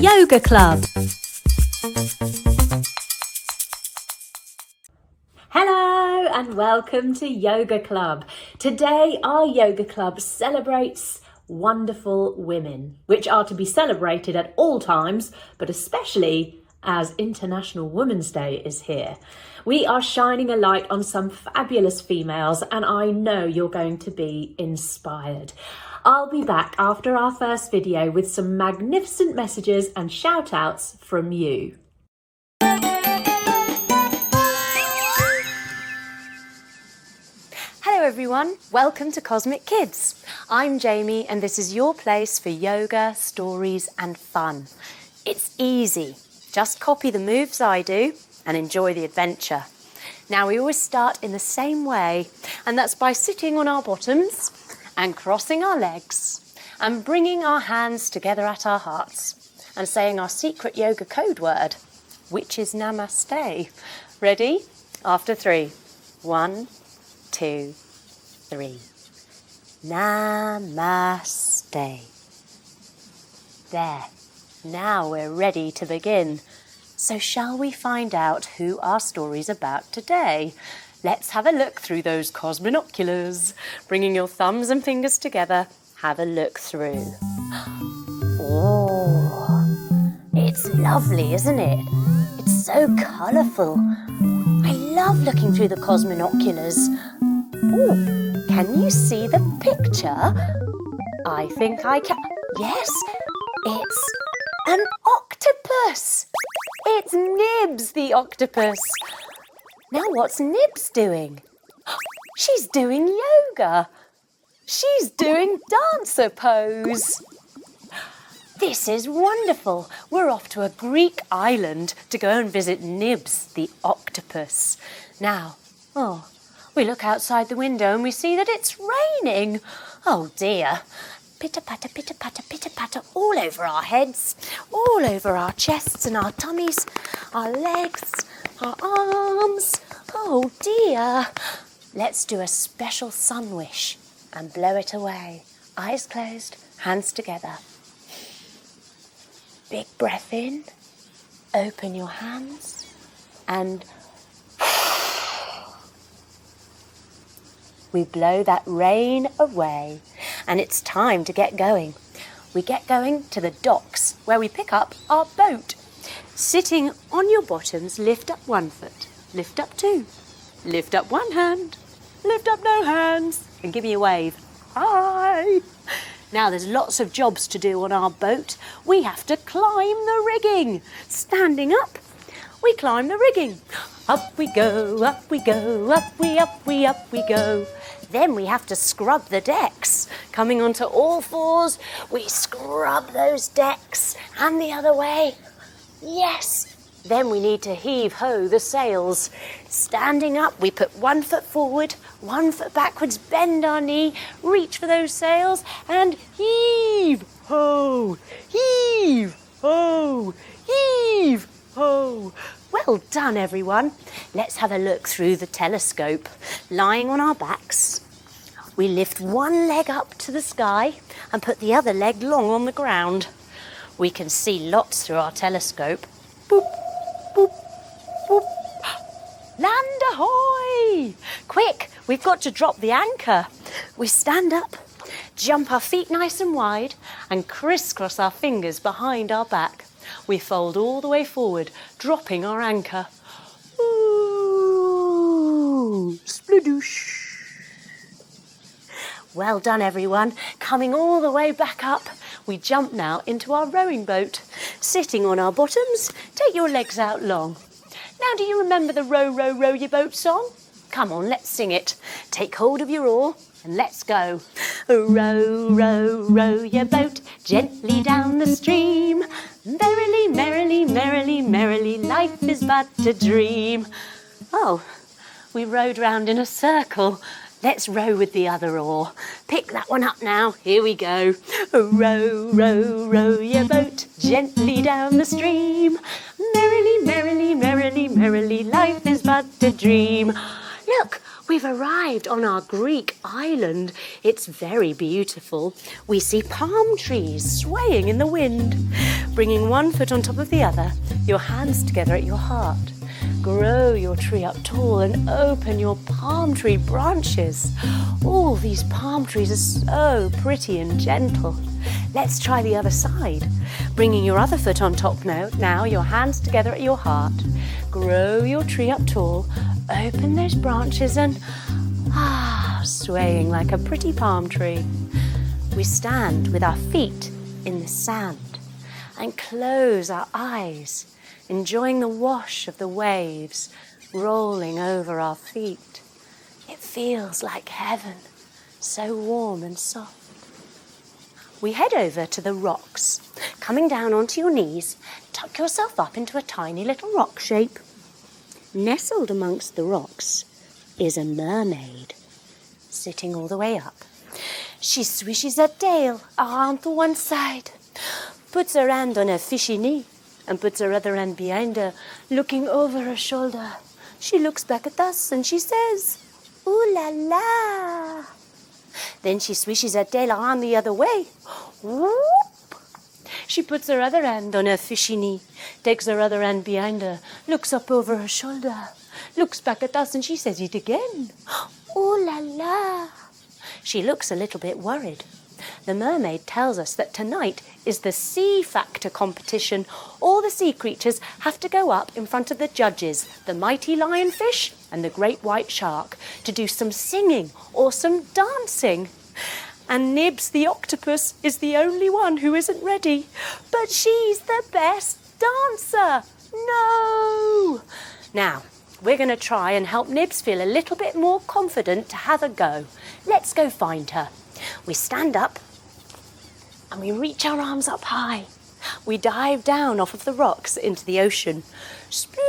Yoga Club. Hello and welcome to Yoga Club. Today our Yoga Club celebrates wonderful women, which are to be celebrated at all times, but especially as International Women's Day is here. We are shining a light on some fabulous females and I know you're going to be inspired. I'll be back after our first video with some magnificent messages and shout outs from you. Hello everyone, welcome to Cosmic Kids. I'm Jaime and this is your place for yoga, stories and fun. It's easy, just copy the moves I do and enjoy the adventure. Now we always start in the same way, and that's by sitting on our bottoms and crossing our legs and bringing our hands together at our hearts and saying our secret yoga code word, which is Namaste. Ready? After 3. 1, 2, 3. Namaste. There. Now we're ready to begin. So shall we find out who our story's about today? Let's have a look through those cosminoculars. Bringing your thumbs and fingers together, have a look through. Oh, it's lovely, isn't it? It's so colourful. I love looking through the cosminoculars. Oh, can you see the picture? I think I can. Yes, it's an octopus. It's Nibs the Octopus. Now what's Nibs doing? She's doing yoga. She's doing dancer pose. This is wonderful. We're off to a Greek island to go and visit Nibs the Octopus. Now, we look outside the window and we see that it's raining. Oh dear. Pitter-patter, pitter-patter, pitter-patter all over our heads, all over our chests and our tummies, our legs, our arms. Oh dear. Let's do a special sun wish and blow it away. Eyes closed, hands together. Big breath in, open your hands and we blow that rain away. And it's time to get going. We get going to the docks where we pick up our boat. Sitting on your bottoms, lift up 1 foot, lift up 2, lift up 1 hand, lift up no hands, and give me a wave. Hi! Now there's lots of jobs to do on our boat. We have to climb the rigging. Standing up, we climb the rigging. Up we go, up we go, up we go. Then we have to scrub the decks. Coming onto all fours, we scrub those decks. And the other way. Yes. Then we need to heave-ho the sails. Standing up, we put 1 foot forward, 1 foot backwards, bend our knee, reach for those sails, and heave-ho, heave-ho, heave-ho. Well done, everyone. Let's have a look through the telescope. Lying on our backs, we lift 1 leg up to the sky and put the other leg long on the ground. We can see lots through our telescope. Boop, boop, boop. Land ahoy! Quick, we've got to drop the anchor. We stand up, jump our feet nice and wide and crisscross our fingers behind our back. We fold all the way forward, dropping our anchor. Ooh, splodoosh. Well done, everyone. Coming all the way back up, we jump now into our rowing boat. Sitting on our bottoms, take your legs out long. Now, do you remember the row, row, row your boat song? Come on, let's sing it. Take hold of your oar and let's go. Row, row, row your boat gently down the stream. Merrily, merrily, merrily, merrily, life is but a dream. Oh, we rowed round in a circle. Let's row with the other oar. Pick that one up now. Here we go. Row, row, row your boat gently down the stream. Merrily, merrily, merrily, merrily, life is but a dream. Look, We've arrived on our Greek island. It's very beautiful. We see palm trees swaying in the wind. Bringing one foot on top of the other, your hands together at your heart. Grow your tree up tall and open your palm tree branches. All these palm trees are so pretty and gentle. Let's try the other side. Bringing your other foot on top now, your hands together at your heart. Grow your tree up tall, open those branches and swaying like a pretty palm tree. We stand with our feet in the sand and close our eyes, enjoying the wash of the waves rolling over our feet. It feels like heaven, so warm and soft. We head over to the rocks. Coming down onto your knees, tuck yourself up into a tiny little rock shape. Nestled amongst the rocks is a mermaid, sitting all the way up. She swishes her tail around to one side, puts her hand on her fishy knee, and puts her other hand behind her, looking over her shoulder. She looks back at us and she says, "Ooh la la." Then she swishes her tail around the other way. Whoop. She puts her other hand on her fishy knee, takes her other hand behind her, looks up over her shoulder, looks back at us and she says it again. "Ooh la la." She looks a little bit worried. The mermaid tells us that tonight is the sea factor competition. All the sea creatures have to go up in front of the judges, the mighty lionfish and the great white shark, to do some singing or some dancing. And Nibs the Octopus is the only one who isn't ready. But she's the best dancer. No! Now, we're going to try and help Nibs feel a little bit more confident to have a go. Let's go find her. We stand up and we reach our arms up high. We dive down off of the rocks into the ocean. Sploosh.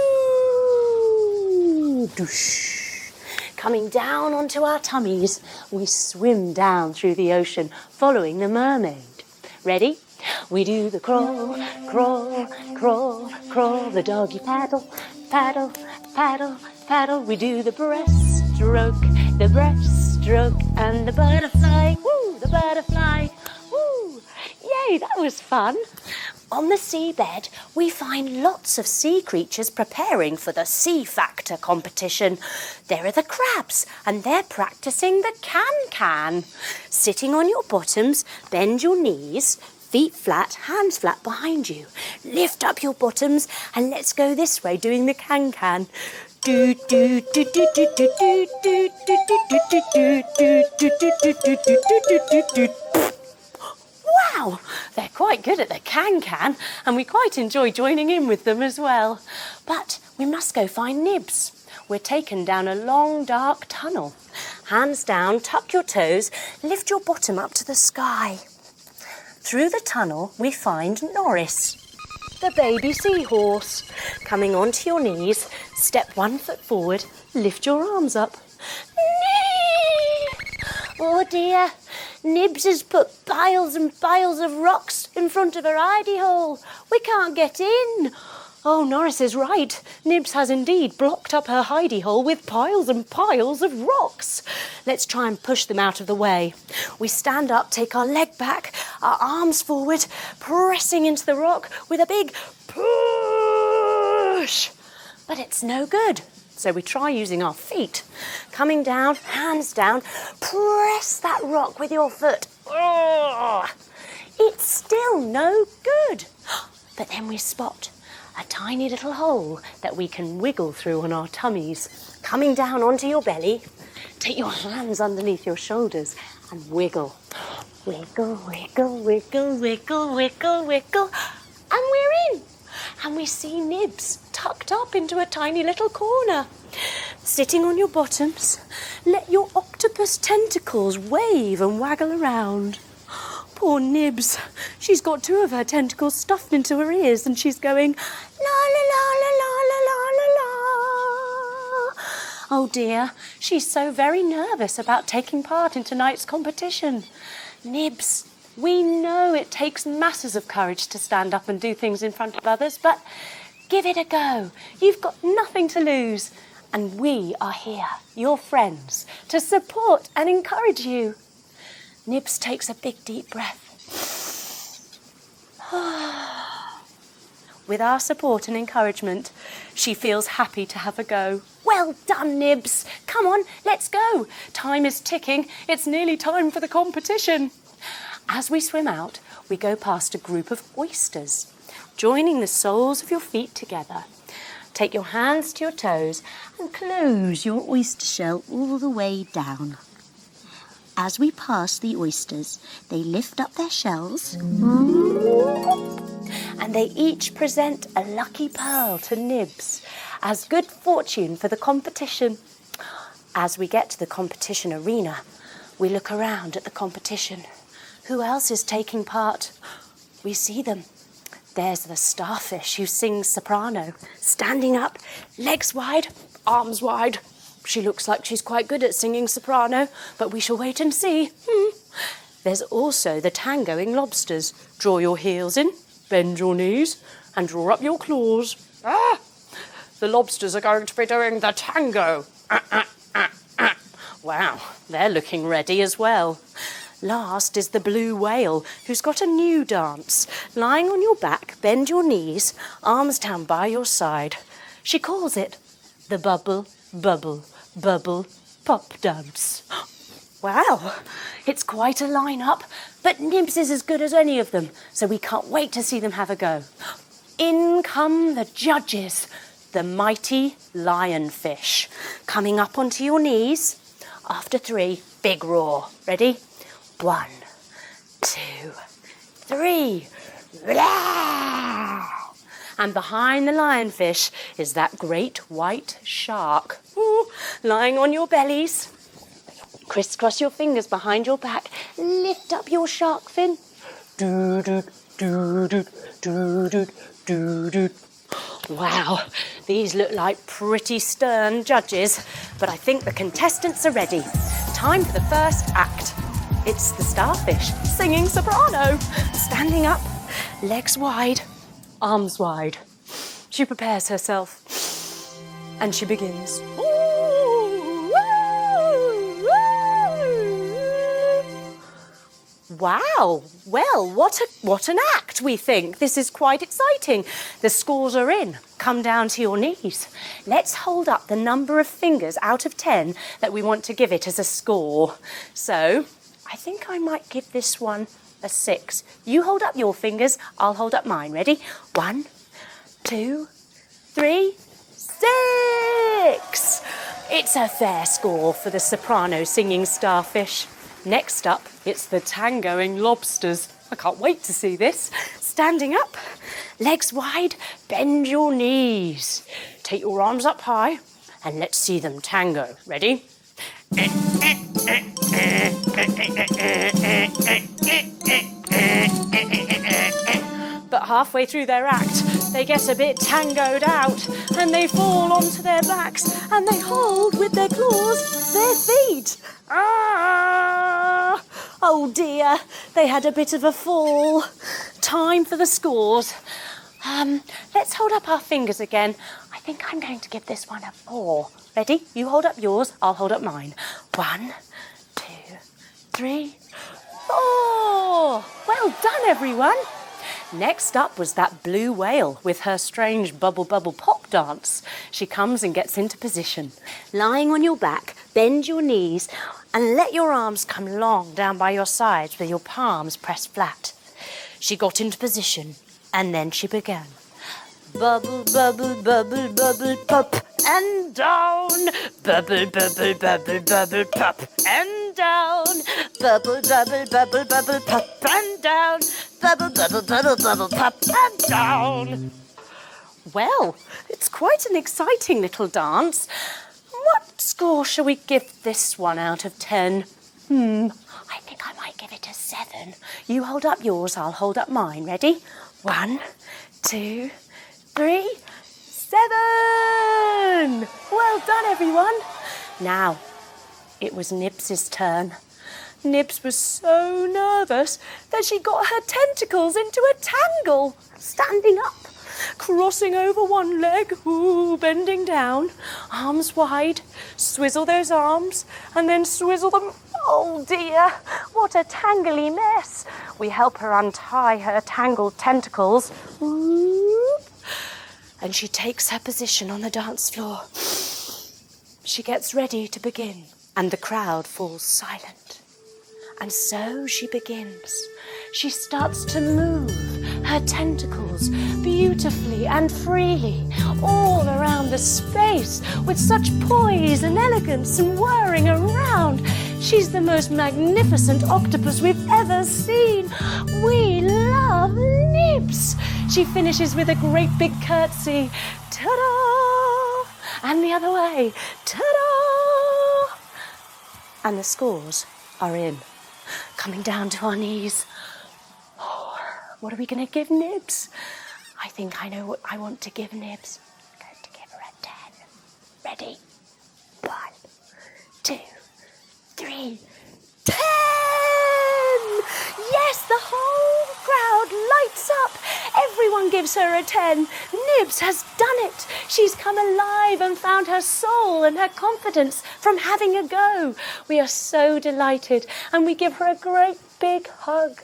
Coming down onto our tummies, we swim down through the ocean, following the mermaid. Ready? We do the crawl, crawl, crawl, crawl, the doggy paddle, paddle, paddle, paddle. We do the breaststroke, and the butterfly. Woo, the butterfly. Woo. Yay, that was fun. On the seabed, we find lots of sea creatures preparing for the sea factor competition. There are the crabs, and they're practicing the can-can. Sitting on your bottoms, bend your knees, feet flat, hands flat behind you. Lift up your bottoms and let's go this way doing the can-can. Do do do do do do do do do do do do do do do do. Wow, they're quite good at the can-can and we quite enjoy joining in with them as well. But we must go find Nibs. We're taken down a long, dark tunnel. Hands down, tuck your toes, lift your bottom up to the sky. Through the tunnel, we find Norris, the baby seahorse. Coming onto your knees, step 1 foot forward, lift your arms up. Oh dear, Nibs has put piles and piles of rocks in front of her hidey hole. We can't get in. Oh, Norris is right. Nibs has indeed blocked up her hidey hole with piles and piles of rocks. Let's try and push them out of the way. We stand up, take our leg back, our arms forward, pressing into the rock with a big push. But it's no good. So we try using our feet. Coming down, hands down, press that rock with your foot. Oh, it's still no good. But then we spot a tiny little hole that we can wiggle through on our tummies. Coming down onto your belly, take your hands underneath your shoulders and wiggle. Wiggle, wiggle, wiggle, wiggle, wiggle, wiggle. And we're in. And we see Nibs tucked up into a tiny little corner. Sitting on your bottoms, let your octopus tentacles wave and waggle around. Poor Nibs. She's got 2 of her tentacles stuffed into her ears and she's going, la la la la la la la la la. Oh dear, she's so very nervous about taking part in tonight's competition. Nibs, we know it takes masses of courage to stand up and do things in front of others, but give it a go. You've got nothing to lose. And we are here, your friends, to support and encourage you. Nibs takes a big deep breath. With our support and encouragement, she feels happy to have a go. Well done, Nibs. Come on, let's go. Time is ticking. It's nearly time for the competition. As we swim out, we go past a group of oysters, joining the soles of your feet together. Take your hands to your toes and close your oyster shell all the way down. As we pass the oysters, they lift up their shells and they each present a lucky pearl to Nibs as good fortune for the competition. As we get to the competition arena, we look around at the competition. Who else is taking part? We see them. There's the Starfish who sings soprano, standing up, legs wide, arms wide. She looks like she's quite good at singing soprano, but we shall wait and see. There's also the Tangoing Lobsters. Draw your heels in, bend your knees, and draw up your claws. The lobsters are going to be doing the tango. Wow, they're looking ready as well. Last is the blue whale, who's got a new dance. Lying on your back, bend your knees, arms down by your side. She calls it the bubble, bubble, bubble, pop dance. Wow, it's quite a line-up, but Nibs is as good as any of them, so we can't wait to see them have a go. In come the judges, the mighty Lionfish. Coming up onto your knees. After 3, big roar. Ready? 1, 2, 3. And behind the lionfish is that great white shark. Lying on your bellies. Crisscross your fingers behind your back. Lift up your shark fin. Wow, these look like pretty stern judges, but I think the contestants are ready. Time for the first act. It's the Starfish singing soprano, standing up, legs wide, arms wide. She prepares herself and she begins. Wow, well, what an act, we think. This is quite exciting. The scores are in. Come down to your knees. Let's hold up the number of fingers out of 10 that we want to give it as a score. So, I think I might give this one a 6. You hold up your fingers, I'll hold up mine. Ready? 1, 2, 3, 6! It's a fair score for the soprano singing Starfish. Next up, it's the Tangoing Lobsters. I can't wait to see this. Standing up, legs wide, bend your knees. Take your arms up high and let's see them tango. Ready? But halfway through their act, they get a bit tangoed out and they fall onto their backs and they hold with their claws their feet. Oh dear, they had a bit of a fall. Time for the scores. Let's hold up our fingers again. I think I'm going to give this one a 4. Ready? You hold up yours, I'll hold up mine. 1, 2, 3, 4. Well done, everyone. Next up was that blue whale with her strange bubble bubble pop dance. She comes and gets into position. Lying on your back, bend your knees and let your arms come long down by your sides with your palms pressed flat. She got into position and then she began. Bubble, bubble, bubble, bubble, pop and down. Bubble, bubble, bubble, bubble, pop and down. Bubble, bubble, bubble, bubble, pop and down. Bubble, bubble, bubble, bubble, pop and down. Well, it's quite an exciting little dance. What score shall we give this one out of 10? I think I might give it a 7. You hold up yours, I'll hold up mine. Ready? 1, 2, 3, 7! Well done, everyone. Now, it was Nibs's turn. Nibs was so nervous that she got her tentacles into a tangle. Standing up, crossing over one leg, ooh, bending down, arms wide, swizzle those arms, and then swizzle them. Oh dear, what a tangly mess. We help her untie her tangled tentacles. And she takes her position on the dance floor. She gets ready to begin, and the crowd falls silent. And so she begins. She starts to move her tentacles beautifully and freely all around the space with such poise and elegance and whirring around. She's the most magnificent octopus we've ever seen. We love Nibs. She finishes with a great big curtsy. Ta-da! And the other way. Ta-da! And the scores are in. Coming down to our knees. Oh, what are we going to give Nibs? I think I know what I want to give Nibs. I'm going to give her a 10. Ready? 1, 2, 3, 10! Yes, the whole crowd lights up. Everyone gives her a 10. Nibs has done it. She's come alive and found her soul and her confidence from having a go. We are so delighted and we give her a great big hug.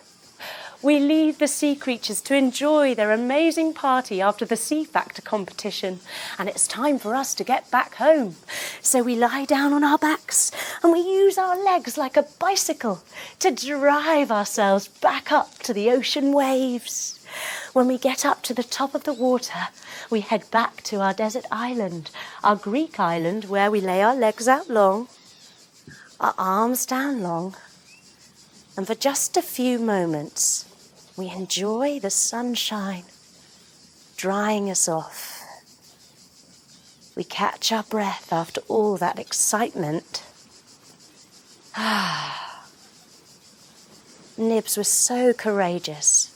We leave the sea creatures to enjoy their amazing party after the Sea Factor competition, and it's time for us to get back home. So we lie down on our backs and we use our legs like a bicycle to drive ourselves back up to the ocean waves. When we get up to the top of the water, we head back to our desert island, our Greek island, where we lay our legs out long, our arms down long, and for just a few moments, we enjoy the sunshine drying us off. We catch our breath after all that excitement. Nibs was so courageous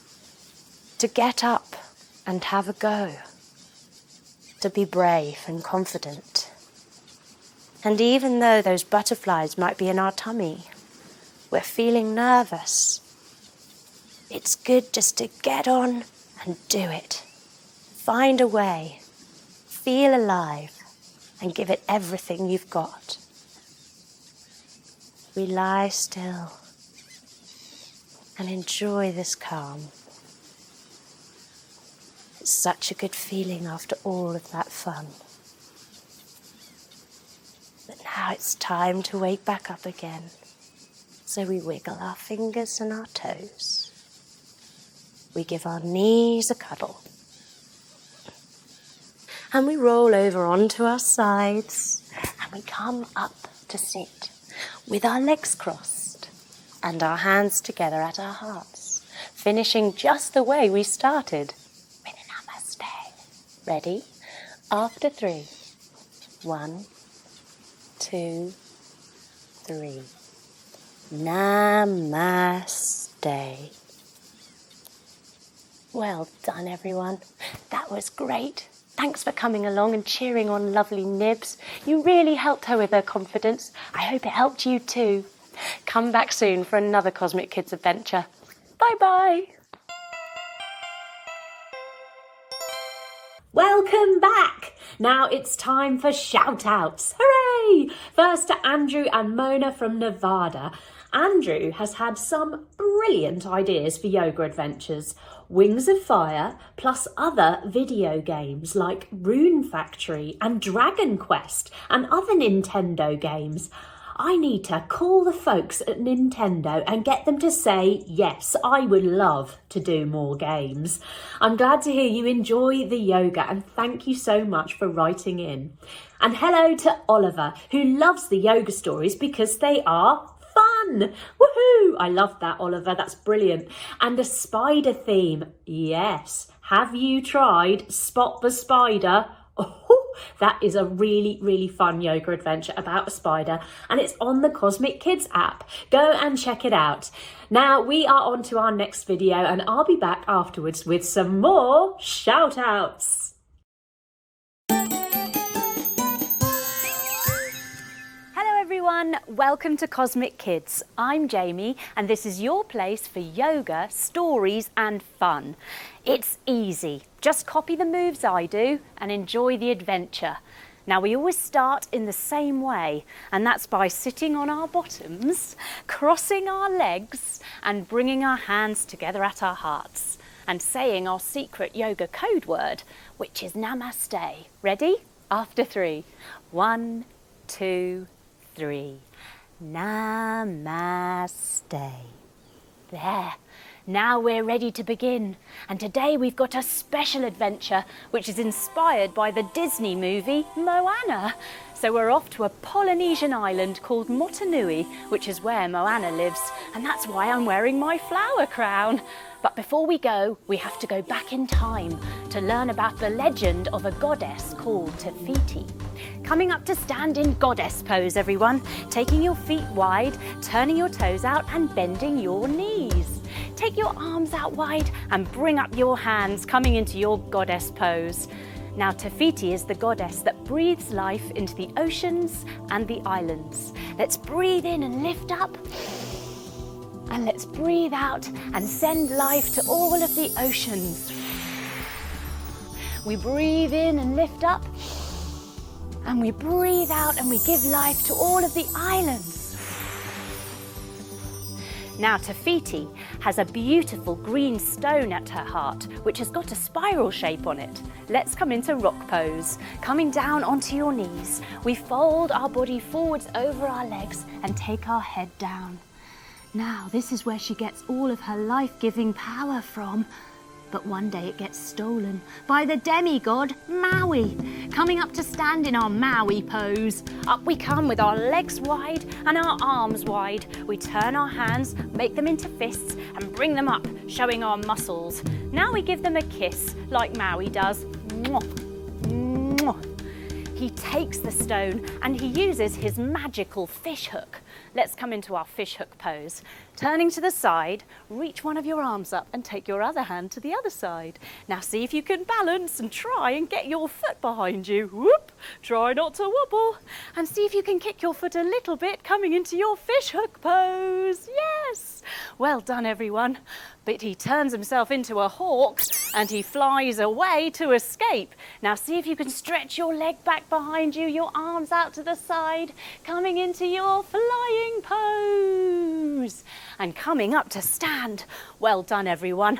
to get up and have a go, to be brave and confident. And even though those butterflies might be in our tummy, we're feeling nervous, it's good just to get on and do it. Find a way, feel alive, and give it everything you've got. We lie still and enjoy this calm. It's such a good feeling after all of that fun. But now it's time to wake back up again. So we wiggle our fingers and our toes. We give our knees a cuddle. And we roll over onto our sides. And we come up to sit with our legs crossed and our hands together at our hearts, finishing just the way we started, with a namaste. Ready? After 3. 1, 2, 3. Namaste. Well done, everyone. That was great. Thanks for coming along and cheering on lovely Nibs. You really helped her with her confidence. I hope it helped you too. Come back soon for another Cosmic Kids adventure. Bye-bye. Welcome back! Now it's time for shout-outs. Hooray! First to Andrew and Mona from Nevada. Andrew has had some brilliant ideas for yoga adventures. Wings of Fire, plus other video games like Rune Factory and Dragon Quest and other Nintendo games. I need to call the folks at Nintendo and get them to say, yes, I would love to do more games. I'm glad to hear you enjoy the yoga and thank you so much for writing in. And hello to Oliver, who loves the yoga stories because they are fun. Woohoo! I love that, Oliver. That's brilliant. And a spider theme. Yes. Have you tried Spot the Spider? Oh, that is a really, really fun yoga adventure about a spider, and it's on the Cosmic Kids app. Go and check it out. Now we are on to our next video, and I'll be back afterwards with some more shout outs. everyone, welcome to Cosmic Kids. I'm Jaime and this is your place for yoga, stories and fun. It's easy, just copy the moves I do and enjoy the adventure. Now we always start in the same way, and that's by sitting on our bottoms, crossing our legs and bringing our hands together at our hearts and saying our secret yoga code word, which is Namaste. Ready? After 3. 1, 2, 3. Namaste. There. Now we're ready to begin, and today we've got a special adventure which is inspired by the Disney movie Moana. So we're off to a Polynesian island called Motunui, which is where Moana lives, and that's why I'm wearing my flower crown. But before we go, we have to go back in time to learn about the legend of a goddess called Te Fiti. Coming up to stand in goddess pose, everyone, taking your feet wide, turning your toes out and bending your knees. Take your arms out wide and bring up your hands, coming into your goddess pose. Now, Te Fiti is the goddess that breathes life into the oceans and the islands. Let's breathe in and lift up. And let's breathe out and send life to all of the oceans. We breathe in and lift up. And we breathe out and we give life to all of the islands. Now, Te Fiti has a beautiful green stone at her heart, which has got a spiral shape on it. Let's come into rock pose. Coming down onto your knees, we fold our body forwards over our legs and take our head down. Now, this is where she gets all of her life-giving power from. But one day it gets stolen by the demigod Maui. Coming up to stand in our Maui pose. Up we come with our legs wide and our arms wide. We turn our hands, make them into fists and bring them up, showing our muscles. Now we give them a kiss like Maui does. Mwah, mwah. He takes the stone and he uses his magical fish hook. Let's come into our fish hook pose. Turning to the side, reach one of your arms up and take your other hand to the other side. Now see if you can balance and try and get your foot behind you. Whoop! Try not to wobble. And see if you can kick your foot a little bit, coming into your fish hook pose. Yes! Well done, everyone. But he turns himself into a hawk and he flies away to escape. Now see if you can stretch your leg back behind you, your arms out to the side, coming into your flying pose. And coming up to stand. Well done, everyone.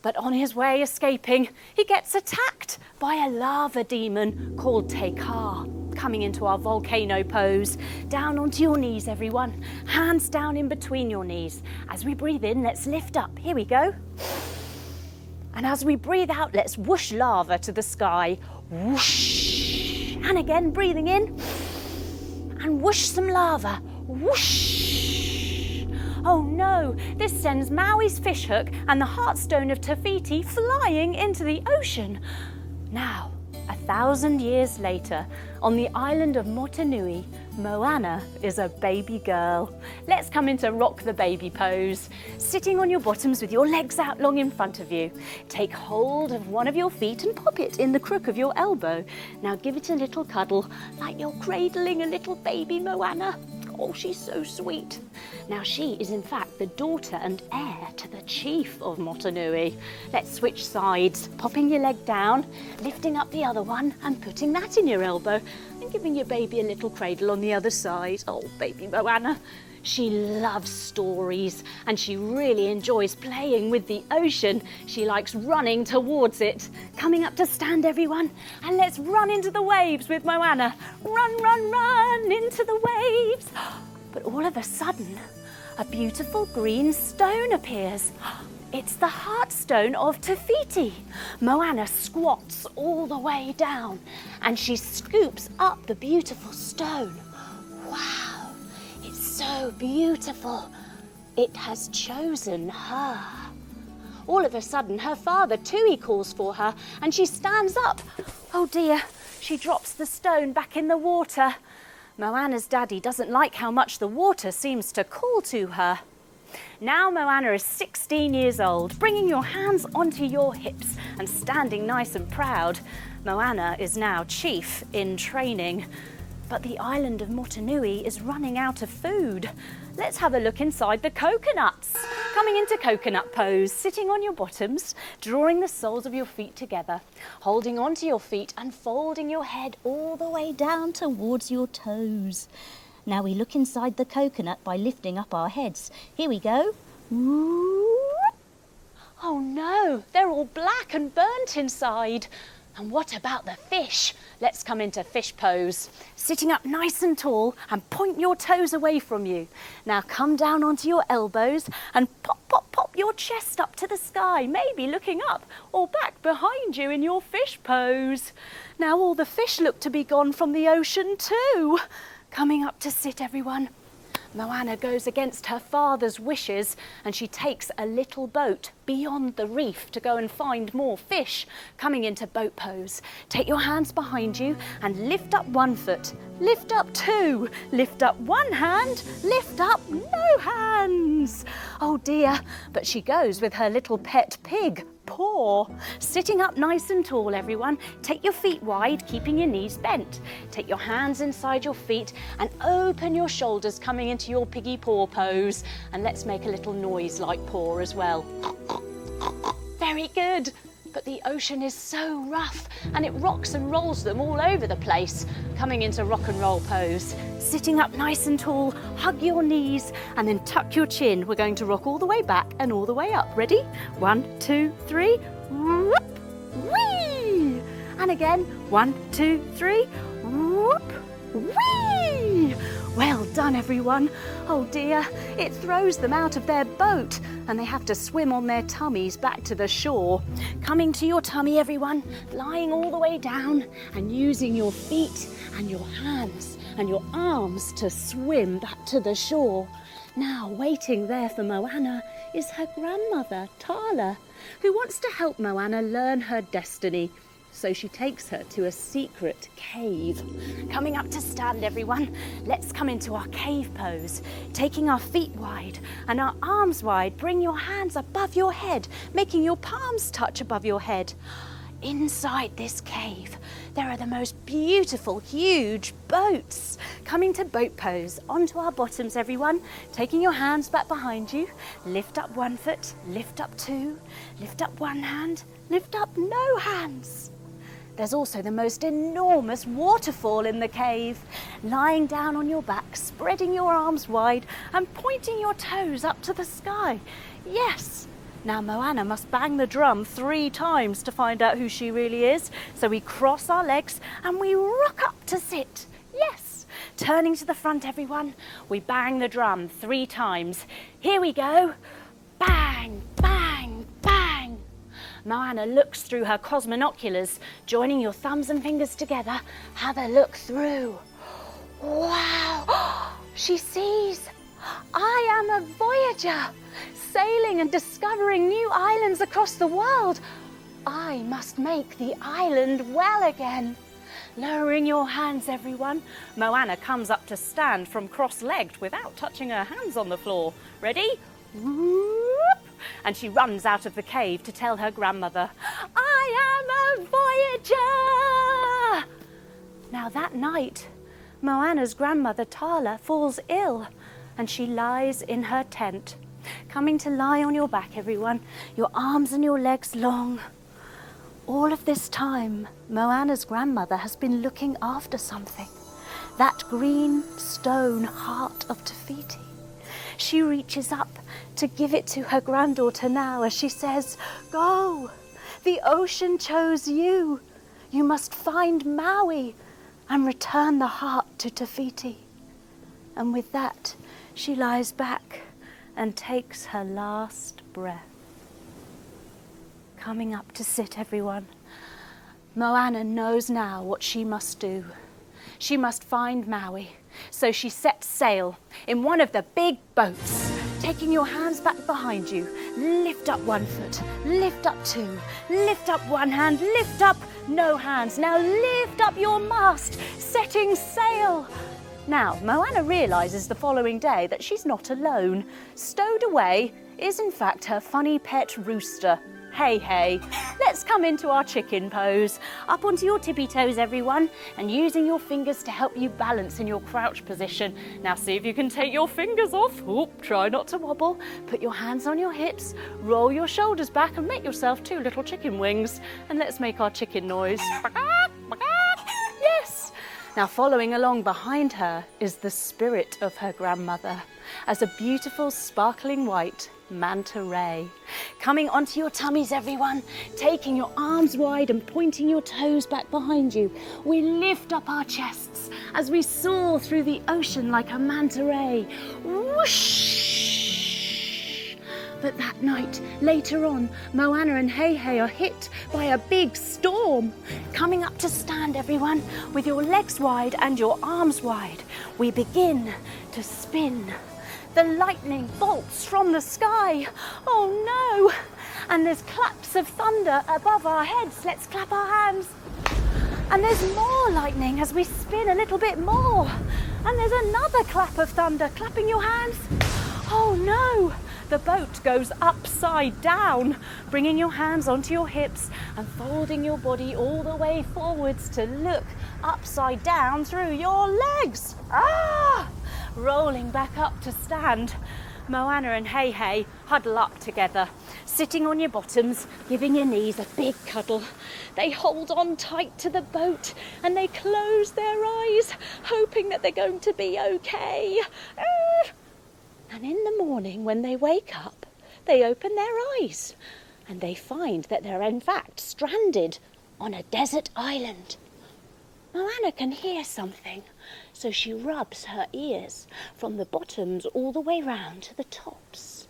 But on his way escaping, he gets attacked by a lava demon called Te Ka. Coming into our volcano pose. Down onto your knees, everyone. Hands down in between your knees. As we breathe in, let's lift up. Here we go. And as we breathe out, let's whoosh lava to the sky. Whoosh. And again, breathing in. And whoosh some lava. Whoosh. Oh no, this sends Maui's fish hook and the heartstone of Te Fiti flying into the ocean. Now, 1,000 years later, on the island of Motunui, Moana is a baby girl. Let's come into rock the baby pose. Sitting on your bottoms with your legs out long in front of you. Take hold of one of your feet and pop it in the crook of your elbow. Now give it a little cuddle, like you're cradling a little baby Moana. Oh, she's so sweet. Now she is in fact the daughter and heir to the chief of Motunui. Let's switch sides, popping your leg down, lifting up the other one and putting that in your elbow and giving your baby a little cradle on the other side. Oh, baby Moana. She loves stories and she really enjoys playing with the ocean. She likes running towards it. Coming up to stand, everyone, and let's run into the waves with Moana. Run, run, run into the waves. But all of a sudden, a beautiful green stone appears. It's the heartstone of Te Fiti. Moana squats all the way down and she scoops up the beautiful stone. Wow. So beautiful. It has chosen her. All of a sudden, her father Tui calls for her and she stands up. Oh dear, she drops the stone back in the water. Moana's daddy doesn't like how much the water seems to call to her. Now Moana is 16 years old, bringing your hands onto your hips and standing nice and proud. Moana is now chief in training. But the island of Motunui is running out of food. Let's have a look inside the coconuts. Coming into coconut pose, sitting on your bottoms, drawing the soles of your feet together, holding onto your feet and folding your head all the way down towards your toes. Now we look inside the coconut by lifting up our heads. Here we go. Oh no, they're all black and burnt inside. And what about the fish? Let's come into fish pose. Sitting up nice and tall and point your toes away from you. Now come down onto your elbows and pop, pop, pop your chest up to the sky, maybe looking up or back behind you in your fish pose. Now all the fish look to be gone from the ocean too. Coming up to sit, everyone. Moana goes against her father's wishes and she takes a little boat beyond the reef to go and find more fish. Coming into boat pose. Take your hands behind you and lift up one foot, lift up two, lift up one hand, lift up no hands. Oh dear, but she goes with her little pet pig, Paw. Sitting up nice and tall, everyone. Take your feet wide, keeping your knees bent. Take your hands inside your feet and open your shoulders, coming into your piggy paw pose. And let's make a little noise like Paw as well. Very good. But the ocean is so rough and it rocks and rolls them all over the place. Coming into rock and roll pose. Sitting up nice and tall, hug your knees and then tuck your chin. We're going to rock all the way back and all the way up. Ready? 1, 2, 3. Whoop! Whee! And again. 1, 2, 3. Whoop! Whee! Well done, everyone. Oh dear, it throws them out of their boat and they have to swim on their tummies back to the shore. Coming to your tummy, everyone, lying all the way down and using your feet and your hands and your arms to swim back to the shore. Now, waiting there for Moana is her grandmother, Tala, who wants to help Moana learn her destiny. So she takes her to a secret cave. Coming up to stand, everyone. Let's come into our cave pose. Taking our feet wide and our arms wide. Bring your hands above your head, making your palms touch above your head. Inside this cave, there are the most beautiful, huge boats. Coming to boat pose, onto our bottoms, everyone. Taking your hands back behind you. Lift up one foot, lift up two, lift up one hand, lift up no hands. There's also the most enormous waterfall in the cave. Lying down on your back, spreading your arms wide and pointing your toes up to the sky. Yes! Now Moana must bang the drum 3 times to find out who she really is. So we cross our legs and we rock up to sit. Yes! Turning to the front, everyone. We bang the drum 3 times. Here we go. Bang, bang, bang. Moana looks through her cosmonoculars. Joining your thumbs and fingers together, have a look through. Wow! She sees. I am a voyager, sailing and discovering new islands across the world. I must make the island well again. Lowering your hands, everyone. Moana comes up to stand from cross-legged without touching her hands on the floor. Ready? Whoop! And she runs out of the cave to tell her grandmother, I am a voyager! Now that night, Moana's grandmother Tala falls ill and she lies in her tent. Coming to lie on your back, everyone, your arms and your legs long. All of this time, Moana's grandmother has been looking after something. That green stone heart of Te Fiti. She reaches up to give it to her granddaughter now as she says, Go! The ocean chose you. You must find Maui and return the heart to Te Fiti. And with that, she lies back and takes her last breath. Coming up to sit, everyone. Moana knows now what she must do. She must find Maui. So she sets sail in one of the big boats. Taking your hands back behind you, lift up one foot, lift up two, lift up one hand, lift up no hands. Now lift up your mast, setting sail. Now, Moana realises the following day that she's not alone. Stowed away is in fact her funny pet rooster. Hey, hey, let's let's come into our chicken pose. Up onto your tippy toes, everyone, and using your fingers to help you balance in your crouch position. Now see if you can take your fingers off. Oop, try not to wobble. Put your hands on your hips, roll your shoulders back and make yourself 2 little chicken wings. And let's make our chicken noise. Yes! Now following along behind her is the spirit of her grandmother as a beautiful sparkling white manta ray. Coming onto your tummies, everyone, taking your arms wide and pointing your toes back behind you. We lift up our chests as we soar through the ocean like a manta ray. Whoosh! But that night, later on, Moana and Jaime are hit by a big storm. Coming up to stand, everyone, with your legs wide and your arms wide. We begin to spin. The lightning bolts from the sky. Oh no! And there's claps of thunder above our heads. Let's clap our hands. And there's more lightning as we spin a little bit more. And there's another clap of thunder. Clapping your hands. Oh no! The boat goes upside down, bringing your hands onto your hips and folding your body all the way forwards to look upside down through your legs. Ah! Rolling back up to stand. Moana and Jaime huddle up together, sitting on your bottoms, giving your knees a big cuddle. They hold on tight to the boat and they close their eyes, hoping that they're going to be okay. And in the morning, when they wake up, they open their eyes and they find that they're in fact stranded on a desert island. Moana can hear something, so she rubs her ears from the bottoms all the way round to the tops.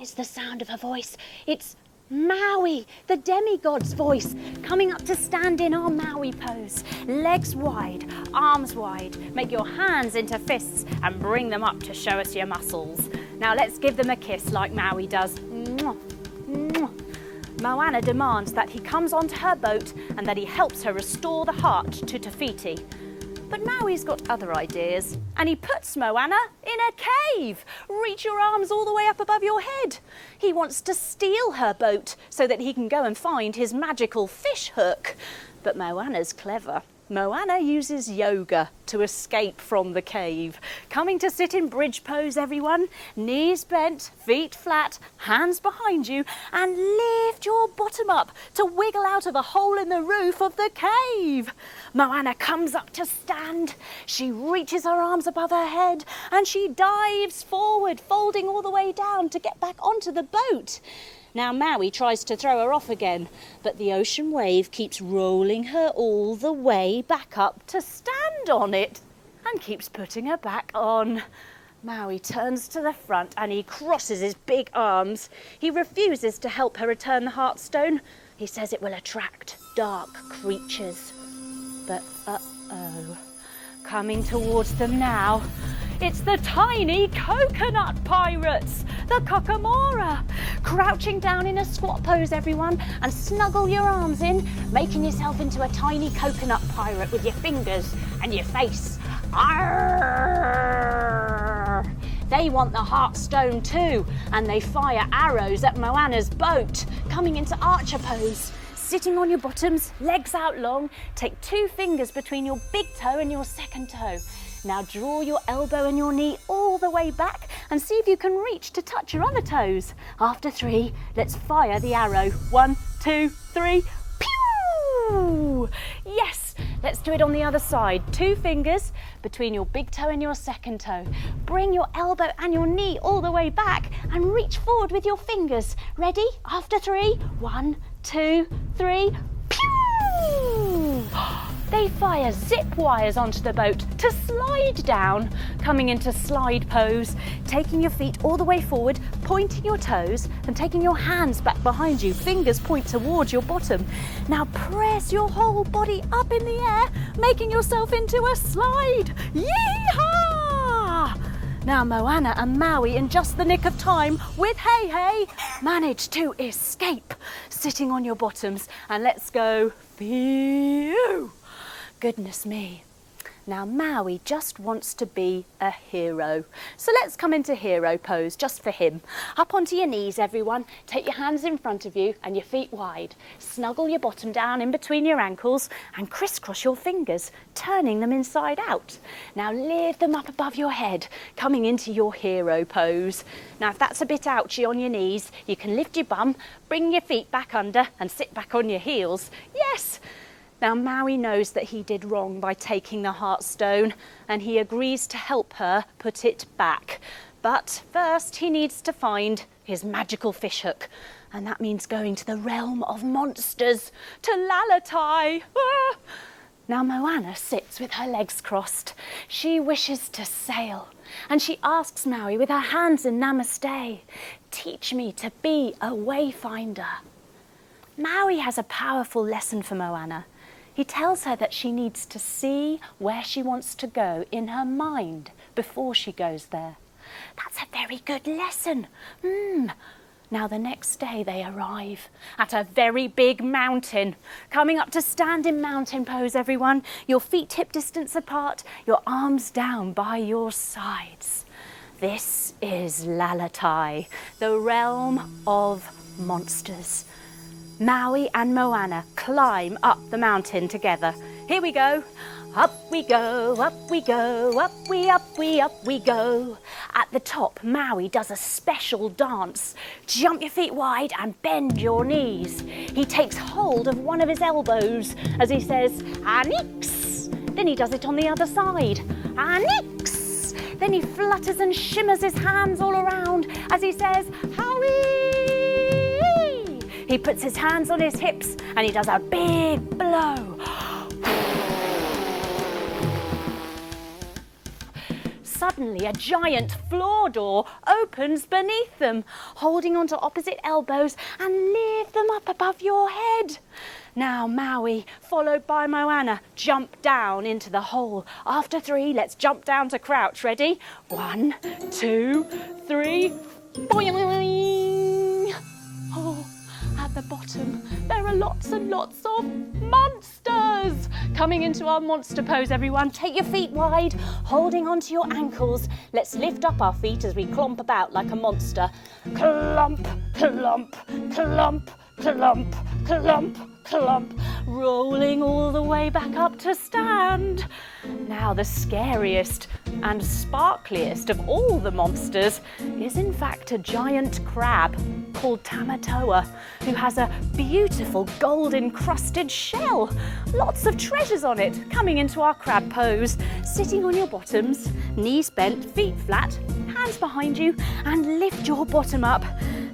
It's the sound of her voice. It's Maui, the demigod's voice, coming up to stand in our Maui pose. Legs wide, arms wide. Make your hands into fists and bring them up to show us your muscles. Now let's give them a kiss like Maui does. Mwah, mwah. Moana demands that he comes onto her boat and that he helps her restore the heart to Te Fiti. But Maui's got other ideas, and he puts Moana in a cave. Reach your arms all the way up above your head. He wants to steal her boat so that he can go and find his magical fish hook. But Moana's clever. Moana uses yoga to escape from the cave. Coming to sit in bridge pose, everyone. Knees bent, feet flat, hands behind you, and lift your bottom up to wiggle out of a hole in the roof of the cave. Moana comes up to stand. She reaches her arms above her head and she dives forward, folding all the way down to get back onto the boat. Now Maui tries to throw her off again, but the ocean wave keeps rolling her all the way back up to stand on it and keeps putting her back on. Maui turns to the front and he crosses his big arms. He refuses to help her return the heartstone. He says it will attract dark creatures. But uh-oh, coming towards them now, it's the tiny coconut pirates, the Kakamora. Crouching down in a squat pose, everyone, and snuggle your arms in, making yourself into a tiny coconut pirate with your fingers and your face. Arrgh! They want the heartstone too, and they fire arrows at Moana's boat. Coming into archer pose. Sitting on your bottoms, legs out long, take 2 fingers between your big toe and your second toe. Now draw your elbow and your knee all the way back and see if you can reach to touch your other toes. After 3, let's fire the arrow. 1, 2, 3, pew! Yes, let's do it on the other side. 2 fingers between your big toe and your second toe. Bring your elbow and your knee all the way back and reach forward with your fingers. Ready? After 3, 1, 2, 3, pew! They fire zip wires onto the boat to slide down. Coming into slide pose, taking your feet all the way forward, pointing your toes and taking your hands back behind you. Fingers point towards your bottom. Now press your whole body up in the air, making yourself into a slide. Yee-haw! Now Moana and Maui, in just the nick of time, with Jaime, manage to escape. Sitting on your bottoms, and let's go. Phew! Goodness me. Now Maui just wants to be a hero. So let's come into hero pose just for him. Up onto your knees, everyone. Take your hands in front of you and your feet wide. Snuggle your bottom down in between your ankles and crisscross your fingers, turning them inside out. Now lift them up above your head, coming into your hero pose. Now if that's a bit ouchy on your knees, you can lift your bum, bring your feet back under and sit back on your heels. Yes! Now Maui knows that he did wrong by taking the heart stone and he agrees to help her put it back. But first he needs to find his magical fishhook, and that means going to the realm of monsters, to Lalatai. Ah! Now Moana sits with her legs crossed. She wishes to sail and she asks Maui with her hands in namaste, teach me to be a wayfinder. Maui has a powerful lesson for Moana. He tells her that she needs to see where she wants to go in her mind before she goes there. That's a very good lesson. Now the next day they arrive at a very big mountain. Coming up to standing mountain pose, everyone. Your feet hip distance apart, your arms down by your sides. This is Lalatai, the realm of monsters. Maui and Moana climb up the mountain together. Here we go. Up we go, up we go, up we go. At the top, Maui does a special dance. Jump your feet wide and bend your knees. He takes hold of one of his elbows as he says, Anix. Then he does it on the other side. Anix. Then he flutters and shimmers his hands all around as he says, Howie. He puts his hands on his hips and he does a big blow. Suddenly, a giant floor door opens beneath them, holding onto opposite elbows and lift them up above your head. Now Maui, followed by Moana, jump down into the hole. After 3, let's jump down to crouch. Ready? 1, 2, 3. Boing! Oh. At the bottom, there are lots and lots of monsters. Coming into our monster pose, everyone. Take your feet wide, holding onto your ankles. Let's lift up our feet as we clomp about like a monster. Clump, clump, clump, clump, clump, clump. Rolling all the way back up to stand. Now the scariest and sparkliest of all the monsters is in fact a giant crab called Tamatoa, who has a beautiful gold encrusted shell. Lots of treasures on it. Coming into our crab pose, sitting on your bottoms, knees bent, feet flat, hands behind you, and lift your bottom up.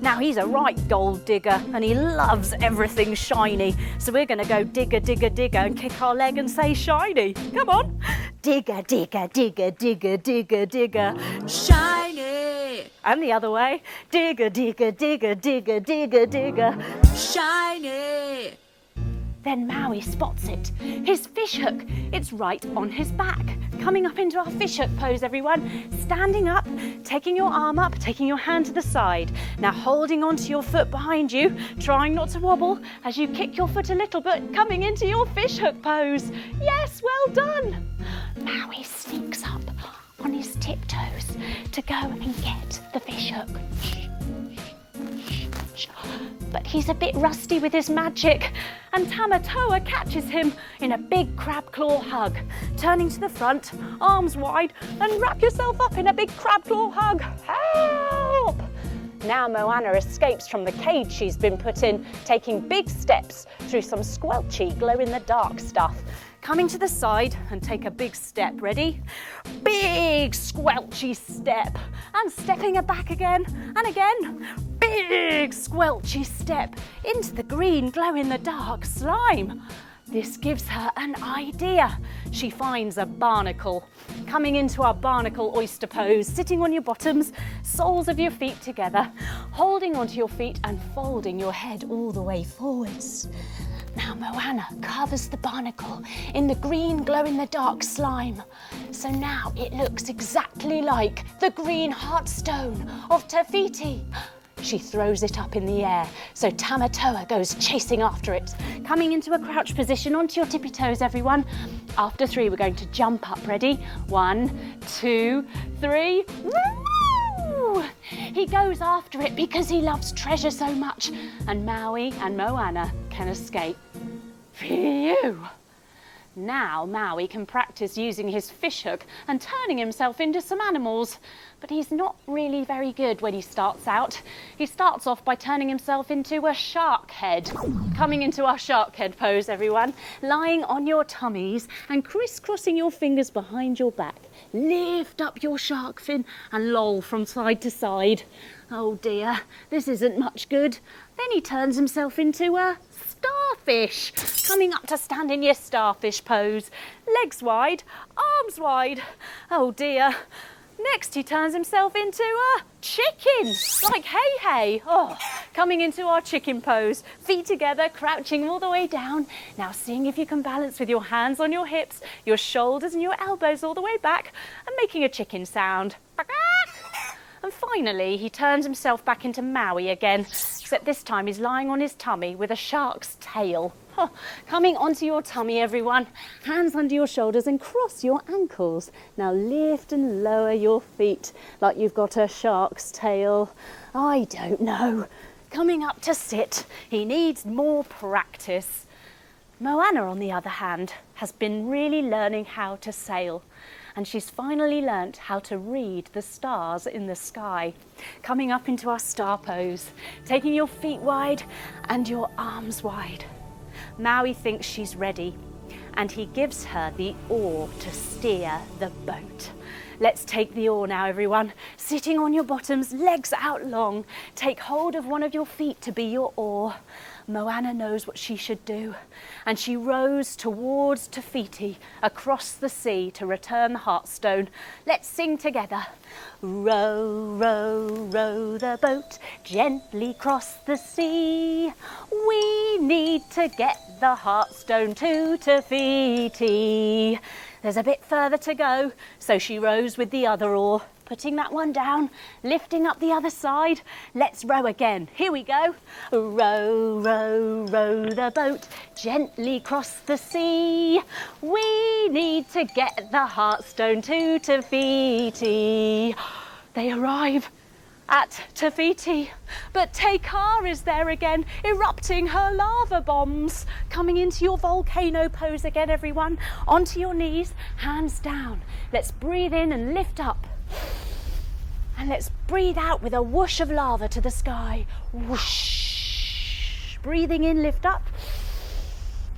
Now he's a right gold digger and he loves everything shiny. So we're going to go digger, digger, digger and kick our leg and say shiny. Come on. Digger, digger, digger, digger, digger, digger. Shiny. And the other way. Digger, digger, digger, digger, digger, digger. Shiny. Then Maui spots it. His fishhook. It's right on his back. Coming up into our fishhook pose, everyone. Standing up, taking your arm up, taking your hand to the side. Now holding onto your foot behind you, trying not to wobble as you kick your foot a little bit, coming into your fishhook pose. Yes, well done. Maui sneaks up on his tiptoes to go and get the fishhook. But he's a bit rusty with his magic, and Tamatoa catches him in a big crab claw hug. Turning to the front, arms wide, and wrap yourself up in a big crab claw hug. Help! Now Moana escapes from the cage she's been put in, taking big steps through some squelchy glow-in-the-dark stuff. Coming to the side and take a big step. Ready? Big squelchy step. And stepping it back again and again. Big squelchy step into the green glow-in-the-dark slime. This gives her an idea. She finds a barnacle. Coming into our barnacle oyster pose, sitting on your bottoms, soles of your feet together, holding onto your feet and folding your head all the way forwards. Now Moana covers the barnacle in the green glow-in-the-dark slime. So now it looks exactly like the green heartstone of Te Fiti. She throws it up in the air, so Tamatoa goes chasing after it. Coming into a crouch position onto your tippy toes, everyone. After 3, we're going to jump up. Ready? 1, 2, 3. Woo! He goes after it because he loves treasure so much, and Maui and Moana can escape. Phew! Now Maui can practice using his fish hook and turning himself into some animals. But he's not really very good when he starts out. He starts off by turning himself into a shark head. Coming into our shark head pose, everyone. Lying on your tummies and crisscrossing your fingers behind your back. Lift up your shark fin and loll from side to side. Oh dear, this isn't much good. Then he turns himself into a starfish. Coming up to stand in your starfish pose. Legs wide, arms wide. Oh dear. Next he turns himself into a chicken, like hey. Oh, coming into our chicken pose. Feet together, crouching all the way down. Now seeing if you can balance with your hands on your hips, your shoulders and your elbows all the way back, and making a chicken sound. And finally, he turns himself back into Maui again, except this time he's lying on his tummy with a shark's tail. Oh, coming onto your tummy, everyone. Hands under your shoulders and cross your ankles. Now lift and lower your feet like you've got a shark's tail. I don't know. Coming up to sit. He needs more practice. Moana, on the other hand, has been really learning how to sail. And she's finally learnt how to read the stars in the sky. Coming up into our star pose, taking your feet wide and your arms wide. Maui thinks she's ready, and he gives her the oar to steer the boat. Let's take the oar now, everyone. Sitting on your bottoms, legs out long. Take hold of one of your feet to be your oar. Moana knows what she should do, and she rows towards Te Fiti across the sea to return the Heartstone. Let's sing together. Row, row, row the boat gently cross the sea. We need to get the Heartstone to Te Fiti. There's a bit further to go, so she rows with the other oar. Putting that one down, lifting up the other side. Let's row again. Here we go. Row, row, row the boat gently cross the sea. We need to get the Heartstone to Te Fiti. They arrive at Te Fiti, but Te Kā is there again, erupting her lava bombs. Coming into your volcano pose again, everyone. Onto your knees, hands down. Let's breathe in and lift up. And let's breathe out with a whoosh of lava to the sky. Whoosh. Breathing in, lift up.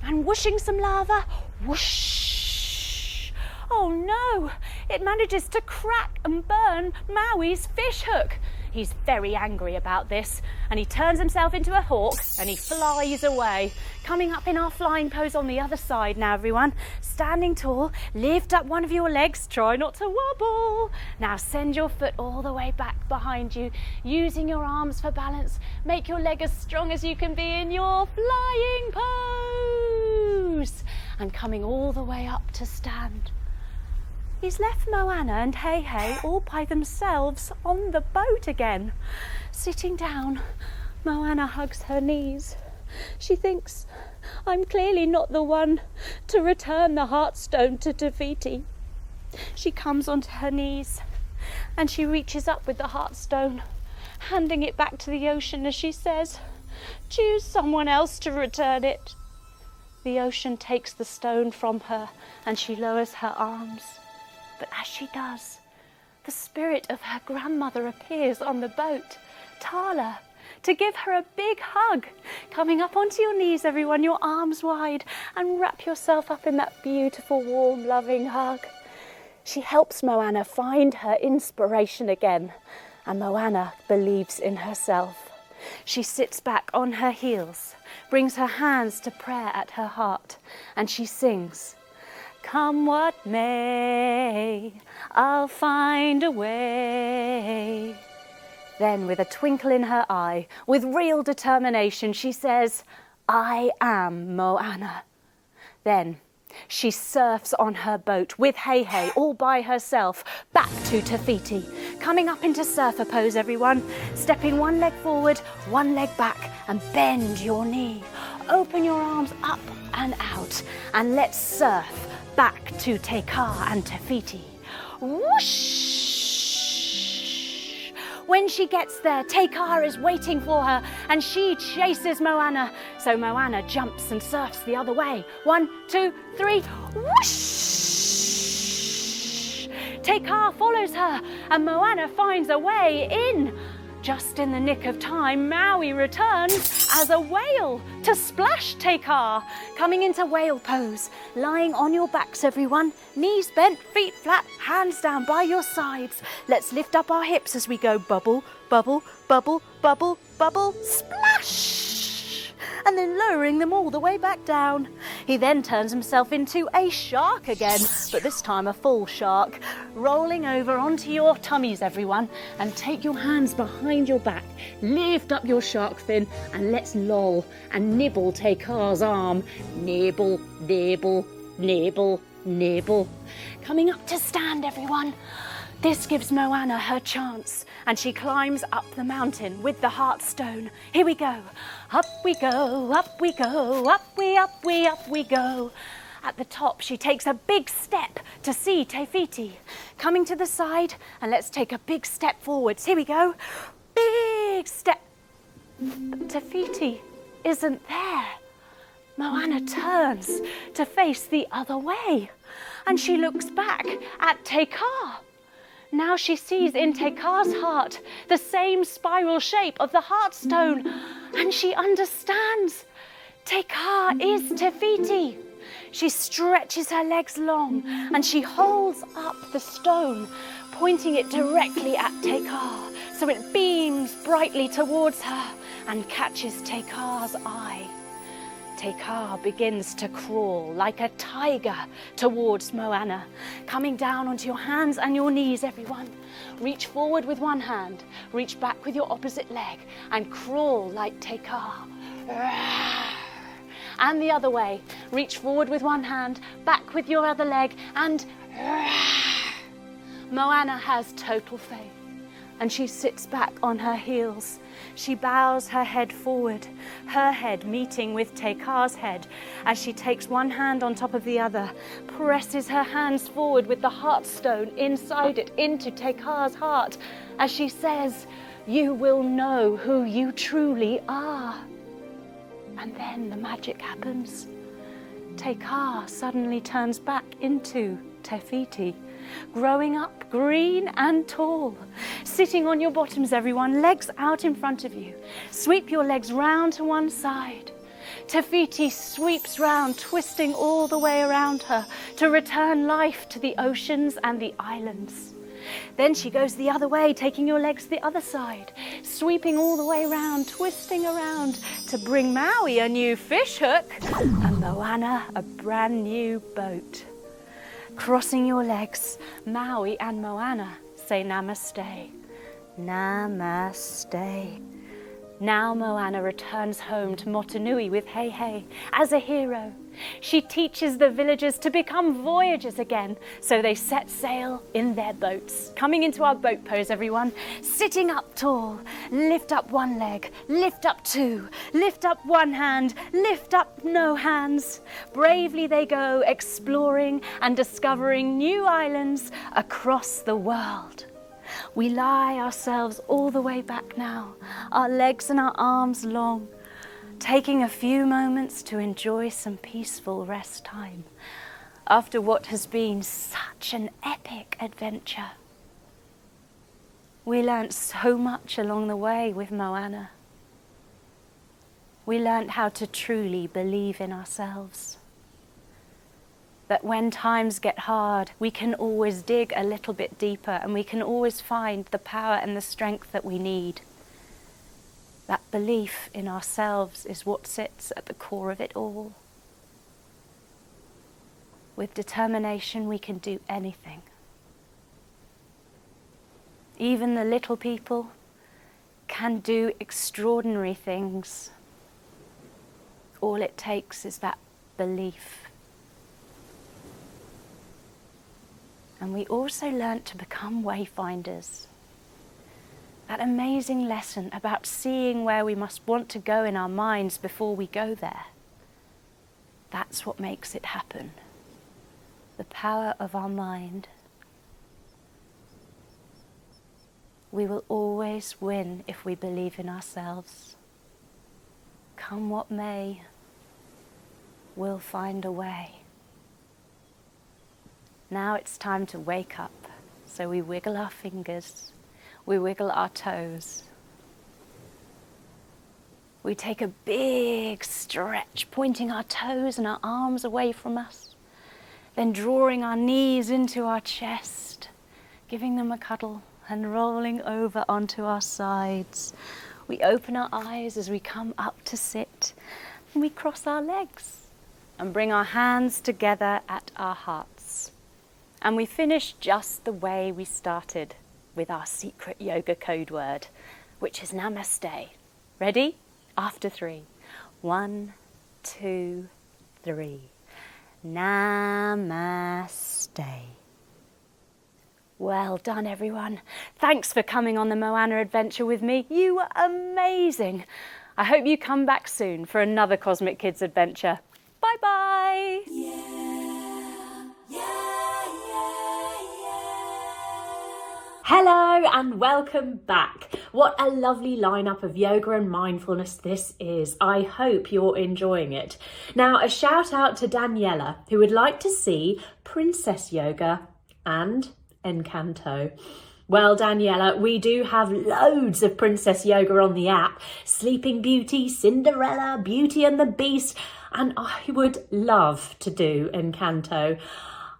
And whooshing some lava. Whoosh. Oh no, it manages to crack and burn Maui's fish hook. He's very angry about this, and he turns himself into a hawk and he flies away. Coming up in our flying pose on the other side now, everyone. Standing tall, lift up one of your legs, try not to wobble. Now send your foot all the way back behind you, using your arms for balance. Make your leg as strong as you can be in your flying pose. And coming all the way up to stand. He's left Moana and Hei Hei all by themselves on the boat again. Sitting down, Moana hugs her knees. She thinks, I'm clearly not the one to return the Heartstone to Te Fiti. She comes onto her knees and she reaches up with the Heartstone, handing it back to the ocean as she says, choose someone else to return it. The ocean takes the stone from her and she lowers her arms. But as she does, the spirit of her grandmother appears on the boat, Tala, to give her a big hug. Coming up onto your knees, everyone, your arms wide, and wrap yourself up in that beautiful, warm, loving hug. She helps Moana find her inspiration again, and Moana believes in herself. She sits back on her heels, brings her hands to prayer at her heart, and she sings, come what may, I'll find a way. Then, with a twinkle in her eye, with real determination, she says, I am Moana. Then, she surfs on her boat with Hei Hei all by herself back to Te Fiti. Coming up into surfer pose, everyone. Stepping one leg forward, one leg back, and bend your knee. Open your arms up and out, and let's surf back to Te Kā and Te Fiti. Whoosh! When she gets there, Te Kā is waiting for her and she chases Moana. So Moana jumps and surfs the other way. 1, 2, 3, whoosh! Te Kā follows her and Moana finds a way in. Just in the nick of time, Maui returns as a whale to splash Te Kā. Coming into whale pose, lying on your backs, everyone. Knees bent, feet flat, hands down by your sides. Let's lift up our hips as we go bubble, bubble, bubble, bubble, bubble, splash! And then lowering them all the way back down. He then turns himself into a shark again, but this time a full shark. Rolling over onto your tummies, everyone, and take your hands behind your back. Lift up your shark fin and let's loll and nibble Te Kā's arm. Nibble, nibble, nibble, nibble. Coming up to stand, everyone. This gives Moana her chance, and she climbs up the mountain with the heart stone. Here we go. Up we go, up we go, up we go. At the top, she takes a big step to see Te Fiti. Coming to the side, and let's take a big step forwards. Here we go. Big step. But Te Fiti isn't there. Moana turns to face the other way, and she looks back at Te Kā. Now she sees in Te Kā's heart the same spiral shape of the heartstone, and she understands. Te Kā is Te Fiti. She stretches her legs long and she holds up the stone, pointing it directly at Te Kā, so it beams brightly towards her and catches Te Kā's eye. Te Kā begins to crawl like a tiger towards Moana. Coming down onto your hands and your knees, everyone. Reach forward with one hand, reach back with your opposite leg, and crawl like Te Kā. And the other way. Reach forward with one hand, back with your other leg, and Moana has total faith, and she sits back on her heels. She bows her head forward, her head meeting with Te Kā's head as she takes one hand on top of the other, presses her hands forward with the heartstone inside it into Te Kā's heart as she says, "You will know who you truly are." And then the magic happens. Te Kā suddenly turns back into Te Fiti, growing up green and tall. Sitting on your bottoms, everyone, legs out in front of you. Sweep your legs round to one side. Te Fiti sweeps round, twisting all the way around her to return life to the oceans and the islands. Then she goes the other way, taking your legs the other side, sweeping all the way round, twisting around to bring Maui a new fish hook and Moana a brand new boat. Crossing your legs, Maui and Moana say namaste. Namaste. Now Moana returns home to Motunui with Hei Hei as a hero. She teaches the villagers to become voyagers again, so they set sail in their boats. Coming into our boat pose, everyone. Sitting up tall, lift up one leg, lift up two, lift up one hand, lift up no hands. Bravely they go, exploring and discovering new islands across the world. We lie ourselves all the way back now, our legs and our arms long, taking a few moments to enjoy some peaceful rest time after what has been such an epic adventure. We learnt so much along the way with Moana. We learnt how to truly believe in ourselves. That when times get hard, we can always dig a little bit deeper and we can always find the power and the strength that we need. That belief in ourselves is what sits at the core of it all. With determination, we can do anything. Even the little people can do extraordinary things. All it takes is that belief. And we also learnt to become wayfinders. That amazing lesson about seeing where we must want to go in our minds before we go there. That's what makes it happen. the power of our mind. We will always win if we believe in ourselves. Come what may, we'll find a way. Now it's time to wake up. So we wiggle our fingers, we wiggle our toes. We take a big stretch, pointing our toes and our arms away from us, then drawing our knees into our chest, giving them a cuddle and rolling over onto our sides. We open our eyes as we come up to sit, and we cross our legs and bring our hands together at our hearts. And we finish just the way we started, with our secret yoga code word, which is namaste. Ready? After 3. 1, 2, 3. Namaste. Well done, everyone. Thanks for coming on the Moana adventure with me. You were amazing. I hope you come back soon for another Cosmic Kids adventure. Bye-bye. Hello and welcome back. What a lovely lineup of yoga and mindfulness this is. I hope you're enjoying it. Now, a shout out to Daniela, who would like to see Princess Yoga and Encanto. Well, Daniela, we do have loads of Princess Yoga on the app. Sleeping Beauty, Cinderella, Beauty and the Beast, and I would love to do Encanto.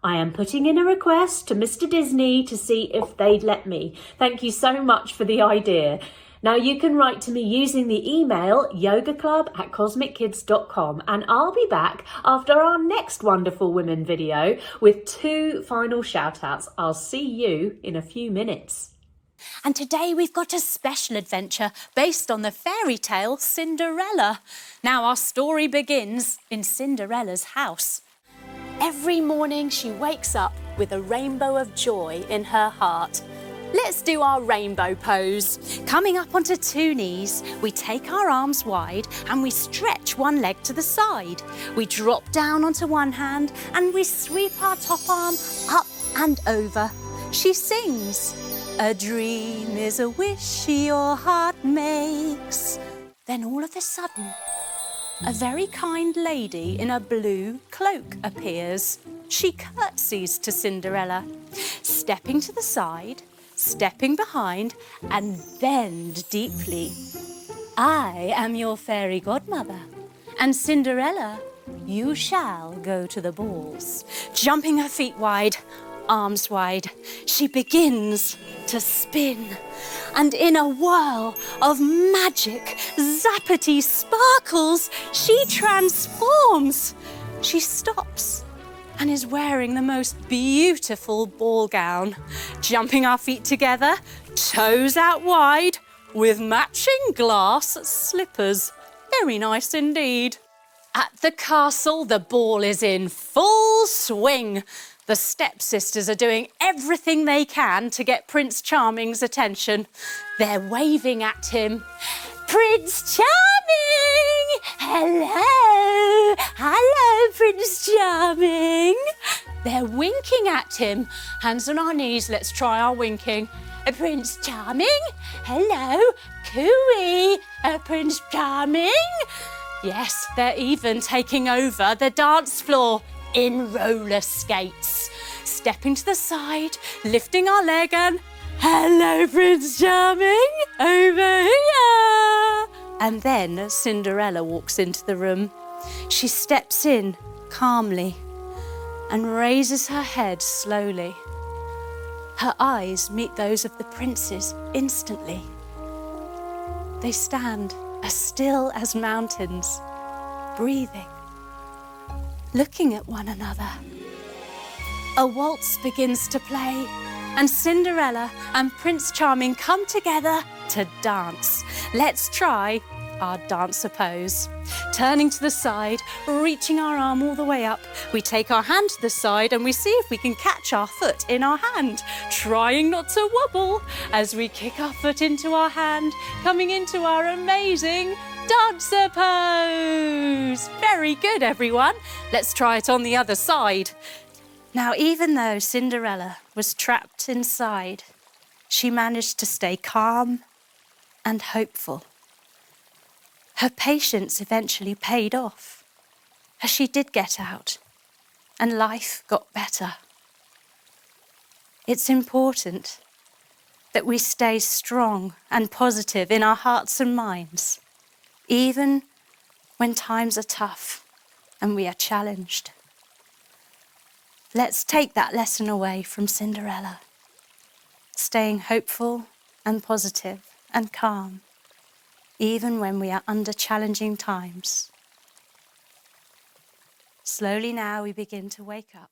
I am putting in a request to Mr. Disney to see if they'd let me. Thank you so much for the idea. Now you can write to me using the email yogaclub@cosmickids.com, and I'll be back after our next Wonderful Women video with 2 final shout outs. I'll see you in a few minutes. And today we've got a special adventure based on the fairy tale Cinderella. Now our story begins in Cinderella's house. Every morning she wakes up with a rainbow of joy in her heart. Let's do our rainbow pose. Coming up onto 2 knees, we take our arms wide and we stretch one leg to the side. We drop down onto one hand and we sweep our top arm up and over. She sings, "A dream is a wish your heart makes." Then all of a sudden, a very kind lady in a blue cloak appears. She curtsies to Cinderella, stepping to the side, stepping behind, and bend deeply. "I am your fairy godmother, and Cinderella, you shall go to the balls." Jumping her feet wide, arms wide, she begins to spin. And in a whirl of magic, zappity sparkles, she transforms. She stops and is wearing the most beautiful ball gown. Jumping our feet together, toes out wide, with matching glass slippers. Very nice indeed. At the castle, the ball is in full swing. The stepsisters are doing everything they can to get Prince Charming's attention. They're waving at him. "Prince Charming! Hello! Hello, Prince Charming!" They're winking at him. Hands on our knees, let's try our winking. "Prince Charming! Hello! Cooey! Prince Charming!" Yes, they're even taking over the dance floor in roller skates. Stepping to the side, lifting our leg and, "Hello, Prince Charming, over here." And then Cinderella walks into the room. She steps in calmly and raises her head slowly. Her eyes meet those of the princes instantly. They stand as still as mountains, breathing, looking at one another. A waltz begins to play, and Cinderella and Prince Charming come together to dance. Let's try our dancer pose. Turning to the side, reaching our arm all the way up, we take our hand to the side and we see if we can catch our foot in our hand, trying not to wobble as we kick our foot into our hand, coming into our amazing dancer pose. Very good, everyone. Let's try it on the other side. Now, even though Cinderella was trapped inside, she managed to stay calm and hopeful. Her patience eventually paid off, as she did get out, and life got better. It's important that we stay strong and positive in our hearts and minds, even when times are tough and we are challenged. Let's take that lesson away from Cinderella, staying hopeful and positive and calm, even when we are under challenging times. Slowly now we begin to wake up.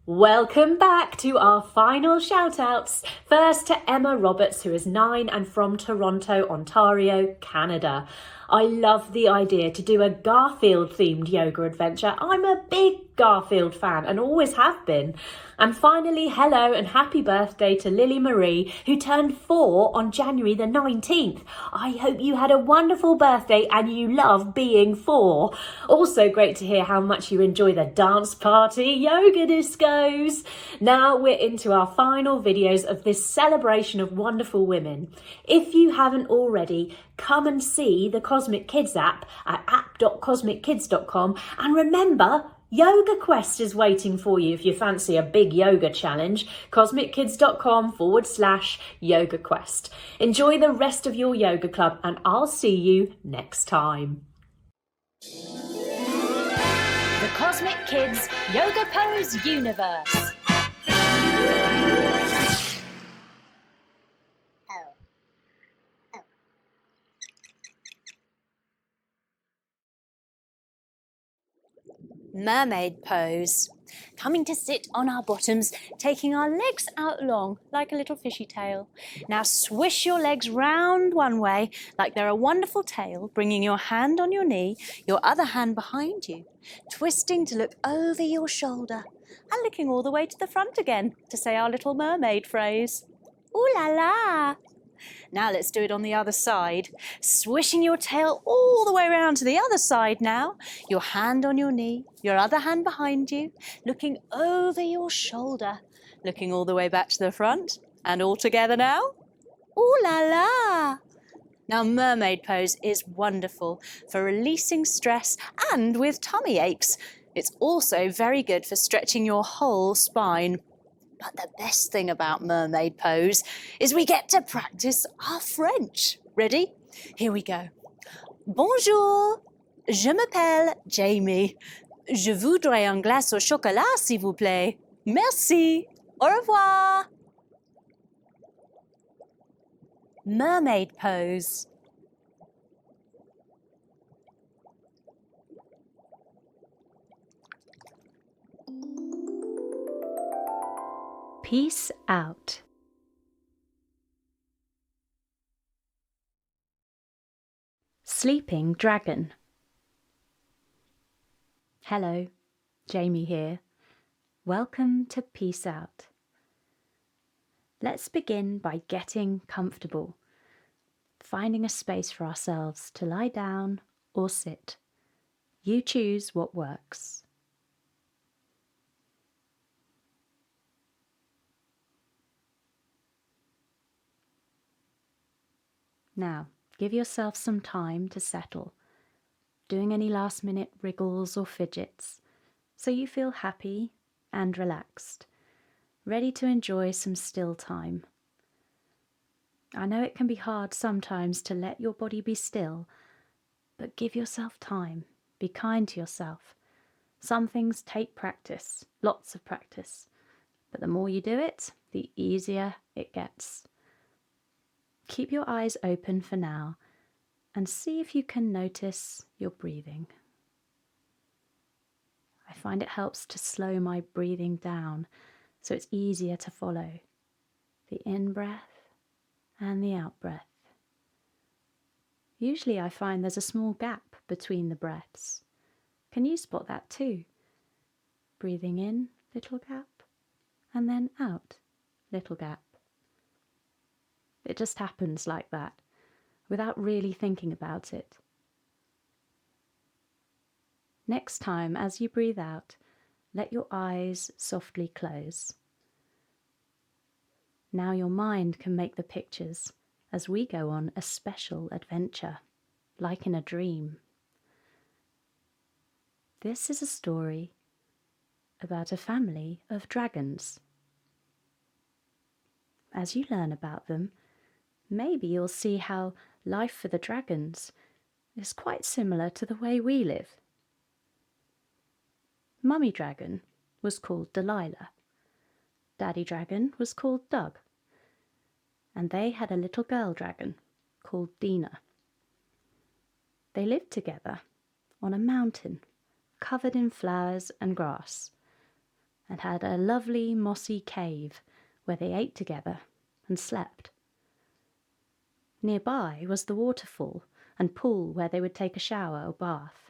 Welcome back to our final shout-outs. First to Emma Roberts, who is 9 and from Toronto, Ontario, Canada. I love the idea to do a Garfield-themed yoga adventure. I'm a big Garfield fan and always have been. And finally, hello and happy birthday to Lily Marie, who turned 4 on January the 19th. I hope you had a wonderful birthday and you love being 4. Also great to hear how much you enjoy the dance party yoga discos. Now we're into our final videos of this celebration of wonderful women. If you haven't already, come and see the Cosmic Kids app at app.cosmickids.com, and remember, Yoga Quest is waiting for you if you fancy a big yoga challenge. cosmickids.com/yoga quest. Enjoy the rest of your yoga club and I'll see you next time. The Cosmic Kids Yoga Pose Universe. Mermaid Pose. Coming to sit on our bottoms, taking our legs out long like a little fishy tail. Now swish your legs round one way like they're a wonderful tail, bringing your hand on your knee, your other hand behind you, twisting to look over your shoulder and looking all the way to the front again to say our little mermaid phrase. Ooh la la! Now let's do it on the other side. Swishing your tail all the way around to the other side now. Your hand on your knee, your other hand behind you, looking over your shoulder, looking all the way back to the front, and all together now. Ooh la la! Now mermaid pose is wonderful for releasing stress and with tummy aches. It's also very good for stretching your whole spine. But the best thing about mermaid pose is we get to practice our French. Ready? Here we go. Bonjour, je m'appelle Jaime. Je voudrais un glace au chocolat, s'il vous plaît. Merci. Au revoir. Mermaid pose. Peace out. Sleeping Dragon. Hello, Jaime here. Welcome to Peace Out. Let's begin by getting comfortable, finding a space for ourselves to lie down or sit. You choose what works. Now, give yourself some time to settle, doing any last-minute wriggles or fidgets, so you feel happy and relaxed, ready to enjoy some still time. I know it can be hard sometimes to let your body be still, but give yourself time, be kind to yourself. Some things take practice, lots of practice, but the more you do it, the easier it gets. Keep your eyes open for now and see if you can notice your breathing. I find it helps to slow my breathing down so it's easier to follow. The in-breath and the out-breath. Usually I find there's a small gap between the breaths. Can you spot that too? Breathing in, little gap, and then out, little gap. It just happens like that, without really thinking about it. Next time, as you breathe out, let your eyes softly close. Now your mind can make the pictures as we go on a special adventure, like in a dream. This is a story about a family of dragons. As you learn about them, maybe you'll see how life for the dragons is quite similar to the way we live. Mummy Dragon was called Delilah. Daddy Dragon was called Doug. And they had a little girl dragon called Dina. They lived together on a mountain covered in flowers and grass, and had a lovely mossy cave where they ate together and slept. Nearby was the waterfall and pool where they would take a shower or bath.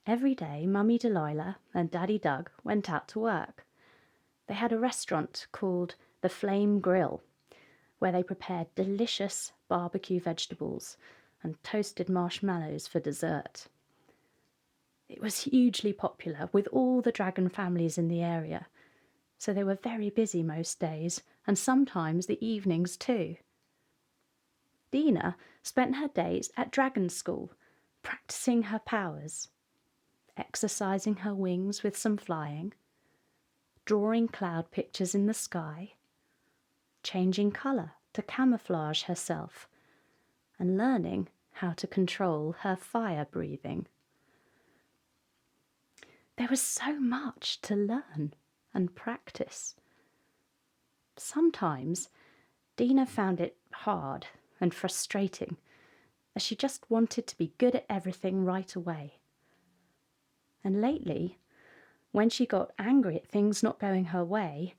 Every day, Mummy Delilah and Daddy Doug went out to work. They had a restaurant called the Flame Grill, where they prepared delicious barbecue vegetables and toasted marshmallows for dessert. It was hugely popular with all the dragon families in the area, so they were very busy most days, and sometimes the evenings too. Dina spent her days at dragon school, practicing her powers, exercising her wings with some flying, drawing cloud pictures in the sky, changing colour to camouflage herself, and learning how to control her fire breathing. There was so much to learn and practice. Sometimes Dina found it hard and frustrating, as she just wanted to be good at everything right away. And lately, when she got angry at things not going her way,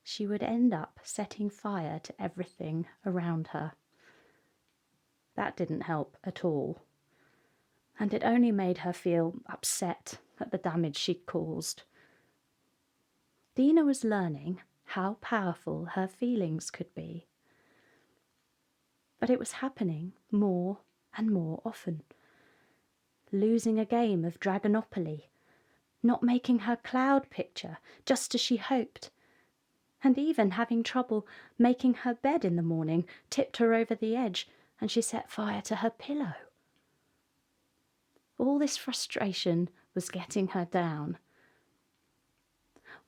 she would end up setting fire to everything around her. That didn't help at all, and it only made her feel upset at the damage she'd caused. Dina was learning how powerful her feelings could be. But it was happening more and more often. Losing a game of Dragonopoly, not making her cloud picture just as she hoped, and even having trouble making her bed in the morning tipped her over the edge and she set fire to her pillow. All this frustration was getting her down.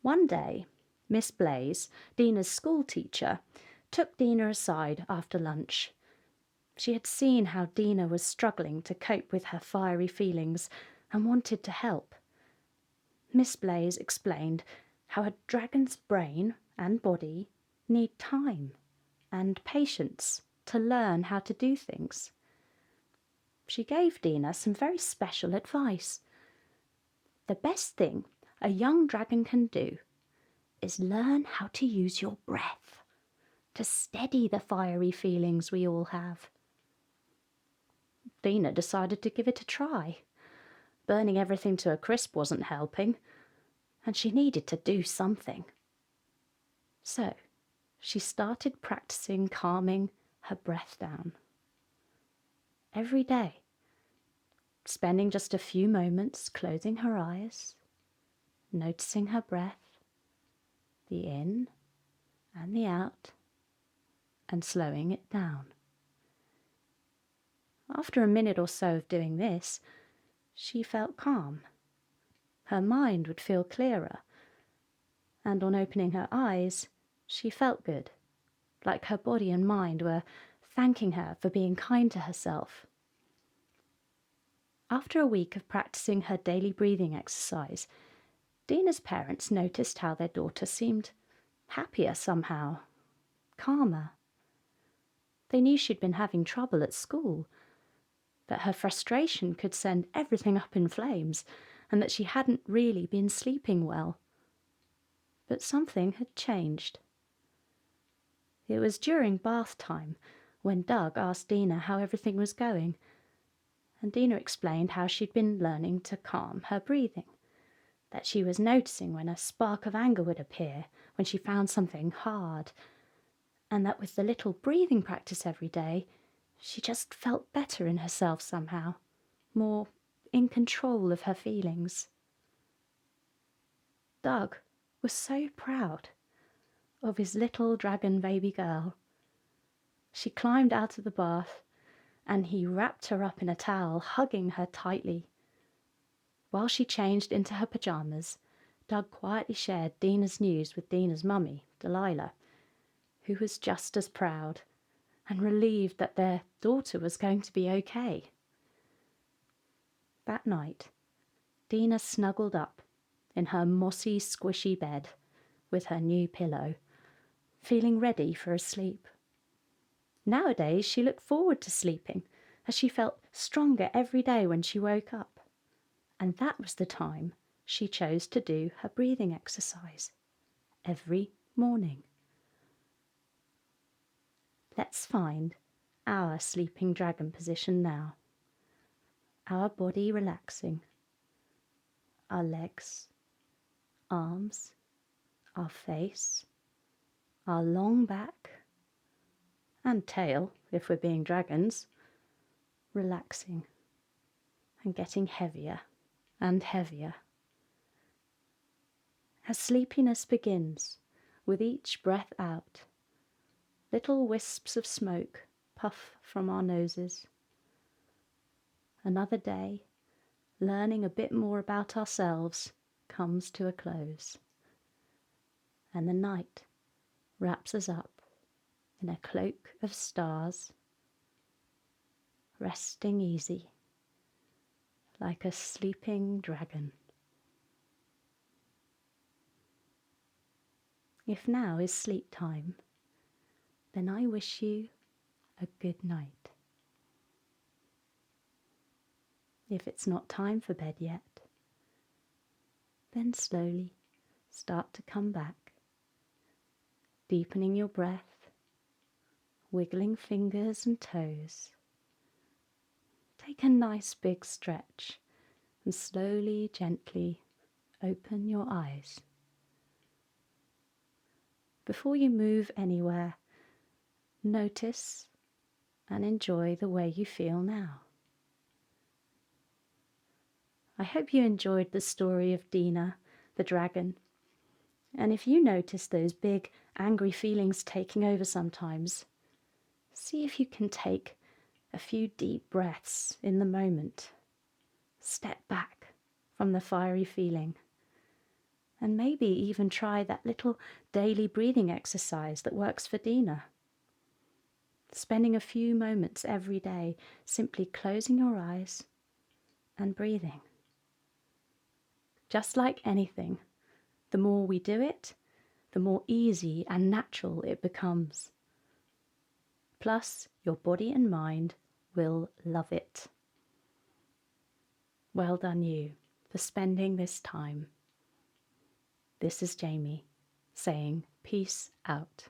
One day, Miss Blaze, Dina's school teacher, took Dina aside after lunch. She had seen how Dina was struggling to cope with her fiery feelings and wanted to help. Miss Blaze explained how a dragon's brain and body need time and patience to learn how to do things. She gave Dina some very special advice. The best thing a young dragon can do is learn how to use your breath to steady the fiery feelings we all have. Dina decided to give it a try. Burning everything to a crisp wasn't helping, and she needed to do something. So she started practicing calming her breath down. Every day, spending just a few moments closing her eyes, noticing her breath, the in and the out, and slowing it down. After a minute or so of doing this, she felt calm. Her mind would feel clearer, and on opening her eyes, she felt good, like her body and mind were thanking her for being kind to herself. After a week of practicing her daily breathing exercise, Dina's parents noticed how their daughter seemed happier somehow, calmer. They knew she'd been having trouble at school, that her frustration could send everything up in flames, and that she hadn't really been sleeping well. But something had changed. It was during bath time when Doug asked Dina how everything was going, and Dina explained how she'd been learning to calm her breathing, that she was noticing when a spark of anger would appear when she found something hard, and that with the little breathing practice every day, she just felt better in herself somehow, more in control of her feelings. Doug was so proud of his little dragon baby girl. She climbed out of the bath and he wrapped her up in a towel, hugging her tightly. While she changed into her pyjamas, Doug quietly shared Dina's news with Dina's mummy, Delilah, who was just as proud and relieved that their daughter was going to be okay. That night, Dina snuggled up in her mossy, squishy bed with her new pillow, feeling ready for a sleep. Nowadays, she looked forward to sleeping as she felt stronger every day when she woke up. And that was the time she chose to do her breathing exercise every morning. Let's find our sleeping dragon position now. Our body relaxing, our legs, arms, our face, our long back, and tail, if we're being dragons, relaxing and getting heavier and heavier. As sleepiness begins, with each breath out, little wisps of smoke puff from our noses. Another day, learning a bit more about ourselves, comes to a close, and the night wraps us up in a cloak of stars, resting easy like a sleeping dragon. If now is sleep time, then I wish you a good night. If it's not time for bed yet, then slowly start to come back, deepening your breath, wiggling fingers and toes. Take a nice big stretch and slowly, gently open your eyes. Before you move anywhere, notice and enjoy the way you feel now. I hope you enjoyed the story of Dina, the dragon. And if you notice those big, angry feelings taking over sometimes, see if you can take a few deep breaths in the moment. Step back from the fiery feeling. And maybe even try that little daily breathing exercise that works for Dina. Spending a few moments every day simply closing your eyes and breathing. Just like anything, the more we do it, the more easy and natural it becomes. Plus, your body and mind will love it. Well done you for spending this time. This is Jaime saying peace out.